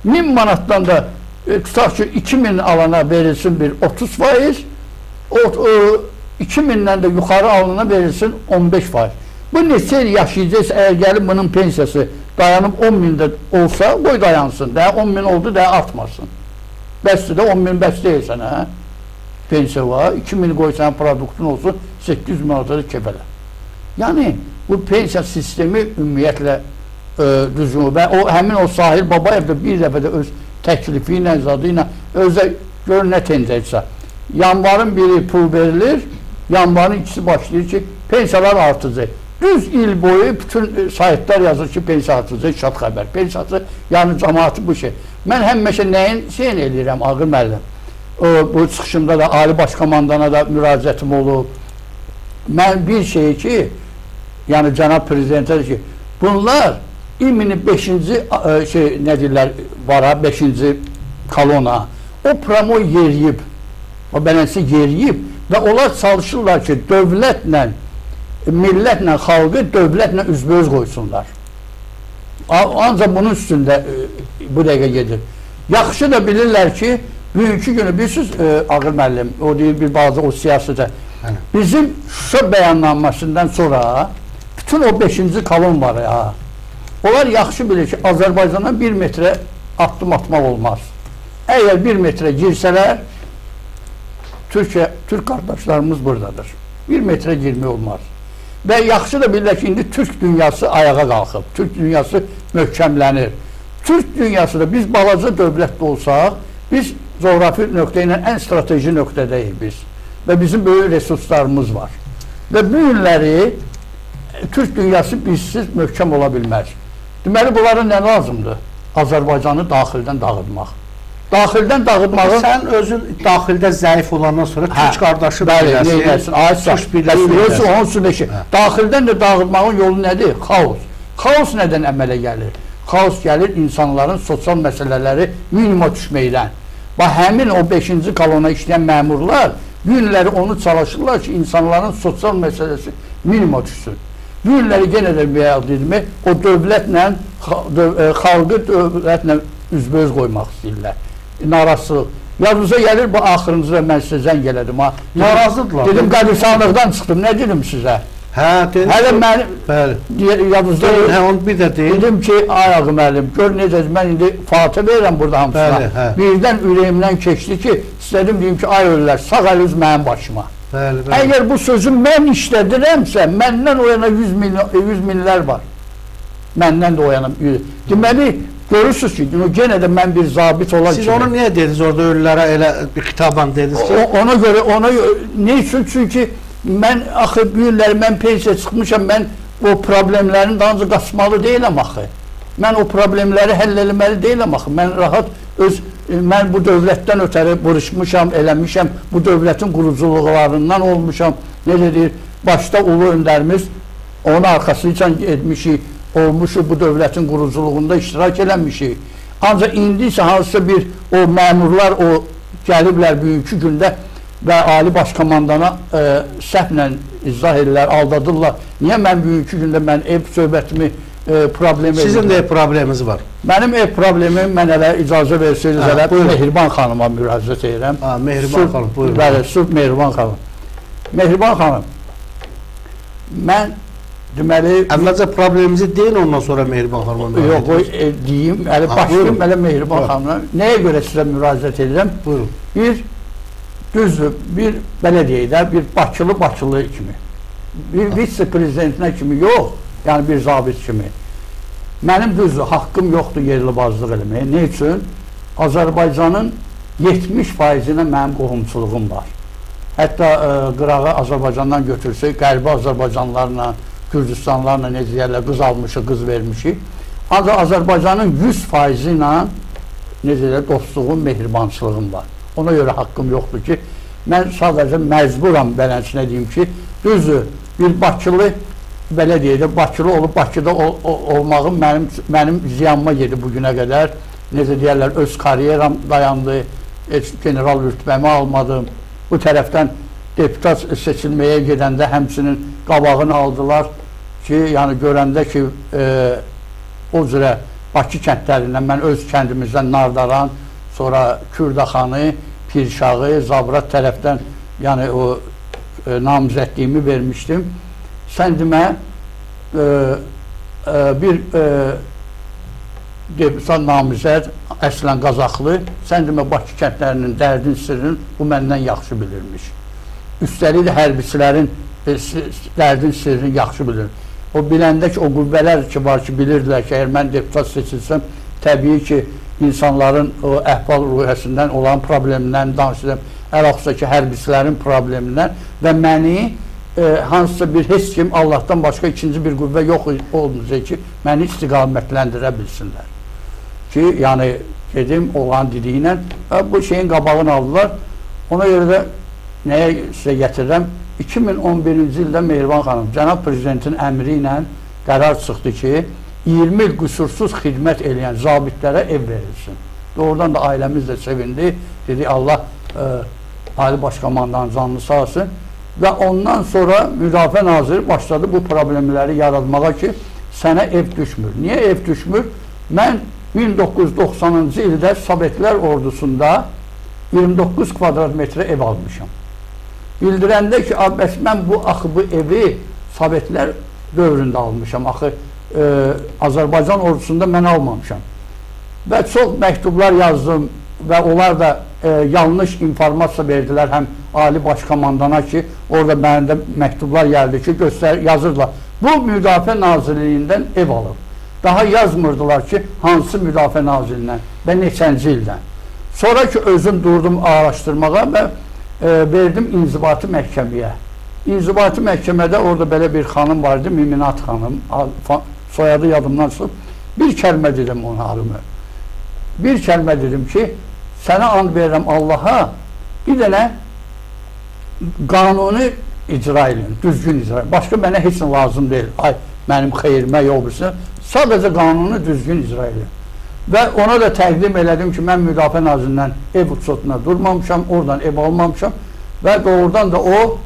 [SPEAKER 2] 1000 manatdan da tutaq ki 2000 alana verilsin bir 30%, 2000-dən də yuxarı alana verilsin 15%. Bu neçə il yaşayacaqsa, əgər gəlib bunun pensiyası dayanıb 10.000'də olsa, qoy dayansın, də 10.000 oldu, də artmasın. Bəsdir də 10.000 bəs deyilsən, hə? Pensiya var, 2.000 qoysan produktun olsun, 800 manata da kefələ. Yəni, bu pensiya sistemi ümumiyyətlə düzgün. Və həmin o Sahil Babayev də bir dəfə də öz təklifi ilə, zadı ilə özə gör nə tendensiysə. Yanvarın biri pul verilir, yanvarın ikisi başlayır ki, pensiyalar artıcaq. Düz il boyu bütün saytlar yazır ki, pensiya artıcaq, şad xəbər. Pensiyası, yəni cəmaatı bu şey. Mən həmişə nəyin şeyin eləyirəm, Ağır müəllim. Bu çıxışımda da Ali Başkomandana da müraciətim olub. Mən bir şey ki, yəni Cənab Prezidentə ki, bunlar İMİ-ni 5-ci nə deyirlər, vara, 5-ci kolona, o promo yeriyib, o bələnsi yeriyib və onlar çalışırlar ki, dövlətlə, millətlə, xalqı dövlətlə üzbəüz qoysunlar. Ancaq bunun üstündə bu dəqiqə gedir. Yaxşı da bilirlər ki, bugünkü günü bilirsiniz, Ağır müəllim, o deyir bir bazı o siyasətə, bizim Şuşa bəyannaməsindən sonra bütün o 5-ci kolon var ya, onlar yaxşı bilir ki, Azərbaycandan 1 metrə addım atmaq olmaz. Əgər 1 metrə girsələr, Türk qardaşlarımız buradadır. 1 metrə girmək olmaz. Və yaxşı da bilirlər ki, indi Türk dünyası ayağa qalxıb, Türk dünyası möhkəmlənir. Türk dünyası da biz balaca dövlətdə olsaq, biz coğrafi nöqtə ilə ən strateji nöqtədəyik biz. Və bizim böyük resurslarımız var. Və bu günləri Türk dünyası bizsiz möhkəm ola bilməz. Deməli, bunlara nə lazımdır? Azərbaycanı daxildən dağıtmaq. Daxildən dağıtmağı... Sən özün daxildə zəif olandan sonra Türk qardaşı birləsin, Türk birləsin. Daxildən də dağıtmağın yolu nədir? Xaos. Xaos nədən əmələ gəlir? Xaos gəlir insanların sosial məsələləri minimuma düşməkdən. Və həmin o 5-ci kolona işləyən məmurlar günləri onu çalışırlar ki, insanların sosial məsələsi minimuma düşsün. Günləri yenə də bir demək, o dövlətlə, xalqı dövlətlə üzbəüz qoymaq istəyirlər. Narasılıq. Yadınıza gəlir, bu axırıncıda mən sizə zəng elədim.
[SPEAKER 1] Narazıdırlar.
[SPEAKER 2] Dedim, qəbirstanlıqdan çıxdım, nə dedim sizə?
[SPEAKER 1] Hə, dedim.
[SPEAKER 2] Hələ mən,
[SPEAKER 1] bəli.
[SPEAKER 2] yadınızda
[SPEAKER 1] Hə, onu bir də deyim.
[SPEAKER 2] dedim ki, ay ağı müəllim, gör necə, mən indi fatih verirəm burada hamısına.
[SPEAKER 1] Bəli, hə.
[SPEAKER 2] Birdən ürəyimdən keçdi ki, istədim deyim ki, ay ölülər, sağ əliniz mənim başıma.
[SPEAKER 1] Bəli, bəli.
[SPEAKER 2] Əgər bu sözü mən işlədirəmsə, məndən o yana 100 minlər var. Məndən də o yana 100. Deməli, görürsünüz ki, yenə də mən bir zabit olan
[SPEAKER 1] Siz onu niyə dediniz orada ölülərə elə bir xitaban dediniz ki?
[SPEAKER 2] Ona görə, ne üçün? Çünki mən axı bu günlər mən pensiya çıxmışam, mən o problemlərin daha önce qaçmalı deyiləm axı. Mən o problemləri həll eləməli deyiləm axı. Mən rahat mən bu dövlətdən ötəri vuruşmuşam, eləmişəm, bu dövlətin quruculuqlarından olmuşam. Necə deyir, başda ulu öndərimiz onun arxasıyla etmişik, olmuşuq, bu dövlətin quruculuğunda iştirak eləmişik. Ancaq indi isə hansısa bir o məmurlar o gəliblər bugünkü gündə və Ali Başkomandana səhvlə izah edirlər, aldadırlar. Niyə mən bugünkü gündə mən ev söhbətimi problem edirəm?
[SPEAKER 1] Sizin də ev probleminiz var.
[SPEAKER 2] Mənim ev problemim, mən elə icazə versiniz elə Mehriban xanıma müraciət edirəm.
[SPEAKER 1] Mehriban xanım, buyurun.
[SPEAKER 2] Bəli, sırf Mehriban xanım. Mehriban xanım, mən deməli...
[SPEAKER 1] Əvvəlcə problemimizi deyin, ondan sonra Mehriban xanıma müraciət
[SPEAKER 2] edirəm. Yox, deyim, başlayayım elə Mehriban xanıma. Nəyə görə sizə müraciət edirəm?
[SPEAKER 1] Buyurun.
[SPEAKER 2] Bir, düzdür, bir belə deyək də, bir Bakılı kimi, bir vitse-prezidentinə kimi yox, yəni bir zabit kimi. Mənim düzdür, haqqım yoxdur yerli-bazlıq eləməyə. Ne üçün? Azərbaycanın 70%-nə mənim qohumçuluğum var. Hətta qırağı Azərbaycandan götürsək, qərbi Azərbaycanlarla, Gürcistanlarla necə deyərlər, qız almışıq, qız vermişik. Ancaq Azərbaycanın 100%-ilə necə deyərlər, dostluğum, mehribançılığım var. Ona görə haqqım yoxdur ki, mən sadəcə məcburam belənçinə deyim ki, düzdür, bir Bakılı, belə deyək də, Bakılı olub Bakıda olmağım mənim ziyanıma gedib bugünə qədər. Necə deyərlər, öz karyeram dayandı, general rütbəmi almadım. Bu tərəfdən deputat seçilməyə gedəndə həmçinin qabağını aldılar ki, yəni görəndə ki, o cürə Bakı kəndlərindən, mən öz kəndimizdən Nardaran, sonra Kürdaxanı, Pirşağı, Zabrat tərəfdən yəni o namizədliyimi vermişdim. Sən demə bir deputat namizəd, əslən Qazaxlı, sən demə Bakı kəndlərinin dərdin sirrin bu məndən yaxşı bilirmiş. Üstəlik də hərbiçilərin dərdin sirrini yaxşı bilir. O biləndə ki, o qüvvələr ki var ki, bilirdilər ki, əgər mən deputat seçilsəm, təbii ki, insanların o əhval ruhiyyəsindən olan problemindən danışacağım, əlaqəsə ki, hərbiçilərin problemindən və məni hansısa bir heç kim Allahdan başqa ikinci bir qüvvə yox olmayacaq ki, məni istiqamətləndirə bilsinlər. Ki, yəni, dedim, olan dediyinə bu şeyin qabağını aldılar. Ona görə də nəyə sizə gətirirəm? 2011-ci ildə Mehriban xanım, cənab prezidentin əmri ilə qərar çıxdı ki, 20 il qüsursuz xidmət eləyən zabitlərə ev verilsin. Doğrudan da ailəmiz də sevindi. Dedi, Allah Ali Başkomandanın canını sağ olsun. Və ondan sonra Müdafiə Naziri başladı bu problemləri yaratmağa ki, sənə ev düşmür. Niyə ev düşmür? Mən 1990-cı ildə Sovetlər ordusunda 29 kvadrat metrə ev almışam. Bildirəndə ki, bəs mən bu evi Sovetlər dövründə almışam. Axı, Azərbaycan ordusunda mən almamışam. Və çox məktublar yazdım və onlar da yanlış informasiya verdilər həm Ali Başkomandana ki, orada məndə məktublar gəldi ki, yazırdılar. Bu Müdafiə Nazirliyindən ev alıb. Daha yazmırdılar ki, hansı Müdafiə Nazirliyindən və neçənci ildən. Sonra ki, özüm durdum araşdırmağa və verdim İnzibati Məhkəməyə. İnzibati Məhkəmədə orada belə bir xanım vardı, Müminat xanım, soyadı yadımdan çıxıb. Bir kəlmə dedim ona halımı. Bir kəlmə dedim ki, sənə and verirəm Allaha, bir dənə qanuni icra edin, düzgün icra edin. Başqa mənə heç nə lazım deyil. Ay, mənim xeyrimə yoxdursa, sadəcə qanuni düzgün icra edin. Və ona da təqdim elədim ki, mən Müdafiə Nazirindən ev uçotuna durmamışam, oradan ev almamışam və doğrudan da o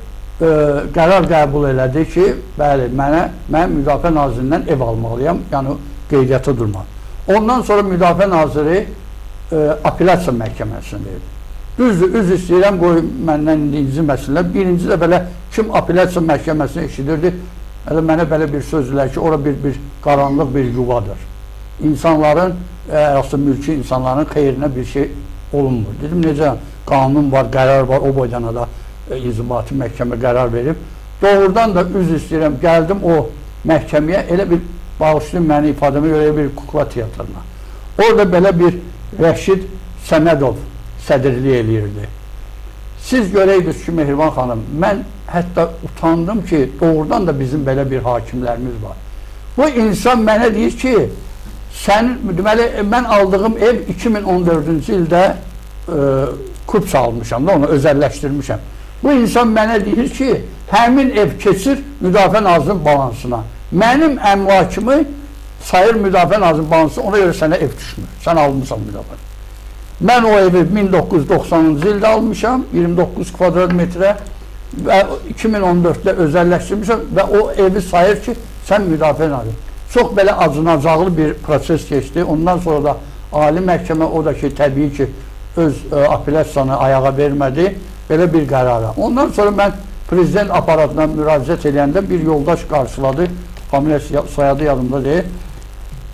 [SPEAKER 2] qərar qəbul elədi ki, bəli, mən Müdafiə Nazirindən ev almalıyam, yəni qeydiyyata durmalıyam. Ondan sonra Müdafiə Naziri apellyasiya məhkəməsində idi. Düzdür, üz istəyirəm, qoy məndən inciməsinlər. Birinci də belə kim apellyasiya məhkəməsini eşidirdi, mənə belə bir sözdülər ki, ora bir qaranlıq bir yuvadır. İnsanların, əsas mülki insanların xeyrinə bir şey olunmur. Dedim, necə qanun var, qərar var, o boydana da inzibati məhkəmə qərar verib. Doğrudan da üz istəyirəm, gəldim o məhkəməyə, elə bir bağışlayın məni ifadəmə görə bir kukla teatrına. Orada belə bir Rəşid Səmədov sədrlik eləyirdi. Siz görəydiniz ki, Mehriban xanım, mən hətta utandım ki, doğrudan da bizim belə bir hakimlərimiz var. Bu insan mənə deyir ki, deməli, mən aldığım ev 2014-cü ildə kup salmışam da, onu özəlləşdirmişəm. Bu insan mənə deyir ki, həmin ev keçir Müdafiə Nazirinin balansına. Mənim əmlakımı sayır Müdafiə Nazirinin balansına, ona görə sənə ev düşmür. Sən almışsan müdafiə. Mən o evi 1990-cı ildə almışam, 29 kvadrat metrə və 2014-də özəlləşdirmişəm və o evi sayır ki, sən müdafiə naziri. Çox belə acınacaqlı bir proses keçdi. Ondan sonra da Ali Məhkəmə o da ki, təbii ki, öz apellyasiyanı ayağa vermədi, belə bir qərara. Ondan sonra mən prezident aparatına müraciət edəndə bir yoldaş qarşıladı, familiyası, soyadı yadımda deyil.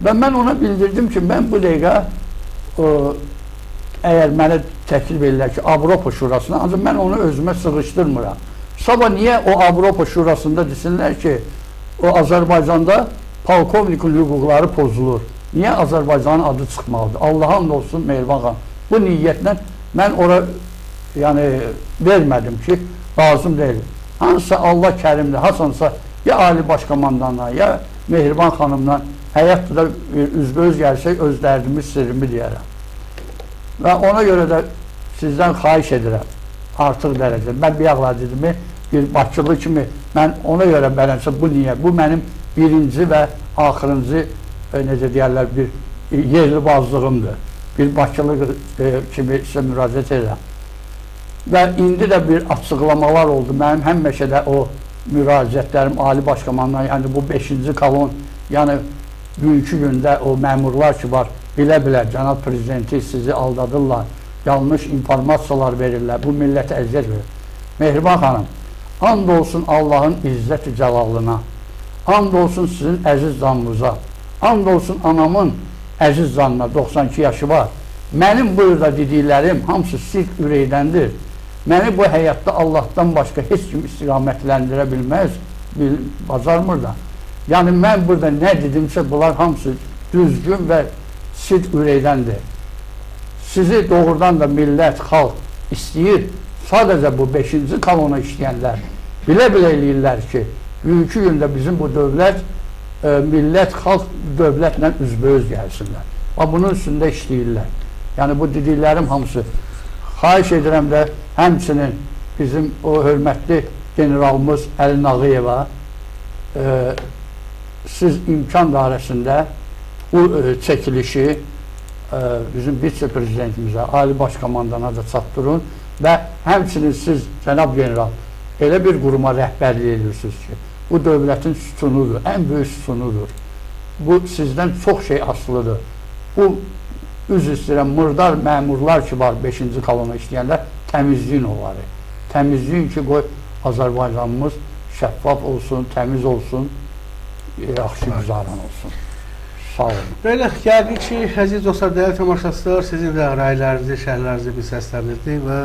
[SPEAKER 2] Və mən ona bildirdim ki, mən bu dəqiqə əgər mənə təklif edirlər ki, Avropa Şurasına, ancaq mən onu özümə sığışdırmıram. Sabah niyə o Avropa Şurasında desinlər ki, o Azərbaycanda polkovnikin hüquqları pozulur. Niyə Azərbaycanın adı çıxmalıdır? Allah'ın olsun Mehriban xanım. Bu niyyətlə mən ora vermədim ki, lazım deyil. Hansısa Allah kərimdir, hasansa ya Ali Başkomandanla, ya Mehriban xanımla həyatda da üzbəüz gəlsək, öz dərdimi, sirrimi deyərəm. Və ona görə də sizdən xahiş edirəm, artıq dərəcədə. Mən bir dedimi, bir Bakılı kimi, mən ona görə bələnsə bu niyə? Bu mənim birinci və axırıncı, necə deyərlər, bir yerlibazlığımdır. Bir Bakılı kimi sizə müraciət edirəm. Və indi də bir açıqlamalar oldu. Mənim həmişə də o müraciətlərim Ali Başkomandan, yəni bu 5-ci kolon, yəni bugünkü gündə o məmurlar ki var, bilə-bilə Cənab Prezidenti sizi aldadırlar, yanlış informasiyalar verirlər, bu millətə əziyyət verir. Mehriban xanım, and olsun Allahın izzət-i cəlalına, and olsun sizin əziz canınıza, and olsun anamın əziz canına, 92 yaşı var. Mənim burada dediklərim hamısı sirk ürəkdəndir. Məni bu həyatda Allahdan başqa heç kim istiqamətləndirə bilməz, bacarmır da. Yəni mən burada nə dedimsə bunlar hamısı düzgün və sidq ürəkdəndir. Sizi doğrudan da millət, xalq istəyir. Sadəcə bu 5-ci kolona işləyənlər bilə-bilə eləyirlər ki, bugünkü gündə bizim bu dövlət, millət, xalq dövlətlə üzbəüz gəlsinlər. Və bunun üstündə işləyirlər. Yəni bu dediklərim hamısı. Xahiş edirəm də həmçinin bizim o hörmətli generalımız Əli Nağıyeva siz imkan dairəsində bu çəkilişi bizim vitse-prezidentimizə, Ali Başkomandana da çatdırın və həmçinin siz, cənab general, elə bir quruma rəhbərlik edirsiniz ki, bu dövlətin sütunudur, ən böyük sütunudur. Bu sizdən çox şey asılıdır. Bu üz istəyirəm, mırdar məmurlar ki var 5-ci kolona işləyənlər, təmizləyin onları. Təmizləyin ki, qoy Azərbaycanımız şəffaf olsun, təmiz olsun, yaxşı güzaran olsun. Sağ olun.
[SPEAKER 1] Belə, yəqin ki, əziz dostlar, dəyərli tamaşaçılar, sizin də rəylərinizi, şərhlərinizi bir səsləndirdik və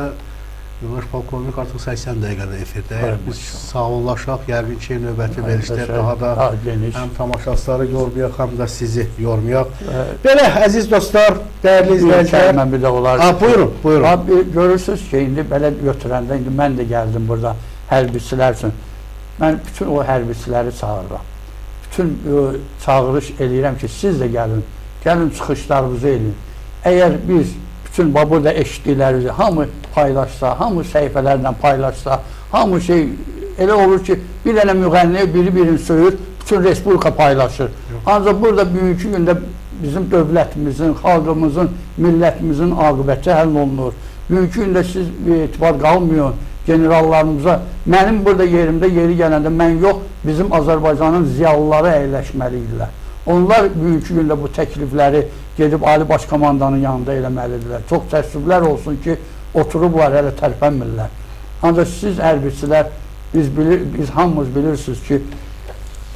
[SPEAKER 1] Yoldaş Polkovnik artıq 80 dəqiqədə efirdəyik. Biz sağollaşaq, yəqin ki, növbəti verişdə daha da həm tamaşaçıları yormayaq, həm də sizi yormayaq. Belə, əziz dostlar, dəyərli izləyicilər.
[SPEAKER 2] Mən bir də olar.
[SPEAKER 1] Buyurun, buyurun.
[SPEAKER 2] Görürsünüz ki, indi belə götürəndə, indi mən də gəldim burada hərbiçilər üçün. Mən bütün o hərbiçiləri çağırıram. Bütün çağırış eləyirəm ki, siz də gəlin, gəlin çıxışlarınızı eləyin. Əgər biz bütün burada eşitdiklərimizi hamı paylaşsa, hamı səhifələrlə paylaşsa, hamı şey elə olur ki, bir dənə müğənni biri-birini söyür, bütün respublika paylaşır. Ancaq burada bugünkü gündə bizim dövlətimizin, xalqımızın, millətimizin aqibəti həll olunur. Bugünkü gündə siz etibar qalmıyor generallarımıza. Mənim burada yerimdə, yeri gələndə mən yox, bizim Azərbaycanın ziyalıları əyləşməlidirlər. Onlar bugünkü gündə bu təklifləri gedib Ali Başkomandanın yanında eləməlidirlər. Çox təəssüflər olsun ki, oturublar hələ tərpənmirlər. Ancaq siz hərbiçilər, biz hamımız bilirsiniz ki,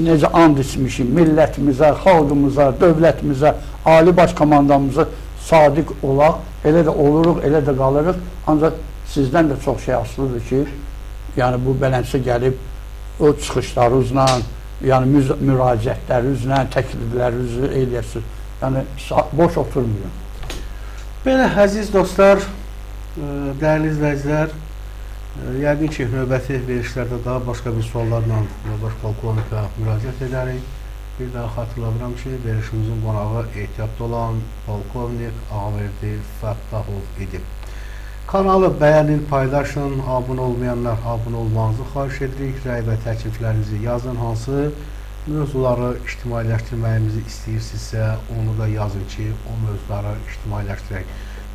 [SPEAKER 2] necə and içmişik millətimizə, xalqımıza, dövlətimizə, ali baş komandamıza sadiq olaq, elə də oluruq, elə də qalırıq. Ancaq sizdən də çox şey asılıdır ki, yəni bu bələnsə gəlib, o çıxışlarınızla, yəni müraciətlərinizlə, təkliflərinizi eləyəsiniz. Yəni boş oturmuyor.
[SPEAKER 1] Belə, əziz dostlar, dəyərli izləyicilər, yəqin ki, növbəti verişlərdə daha başqa bir suallarla baş polkovnika müraciət edərik. Bir daha xatırladıram ki, verişimizin qonağı ehtiyatda olan polkovnik Ağverdi Fəttahov idi. Kanalı bəyənin, paylaşın, abunə olmayanlar abunə olmanızı xahiş edirik. Rəy və təkliflərinizi yazın, hansı mövzuları ictimailəşdirməyimizi istəyirsinizsə, onu da yazın ki, o mövzuları ictimailəşdirək.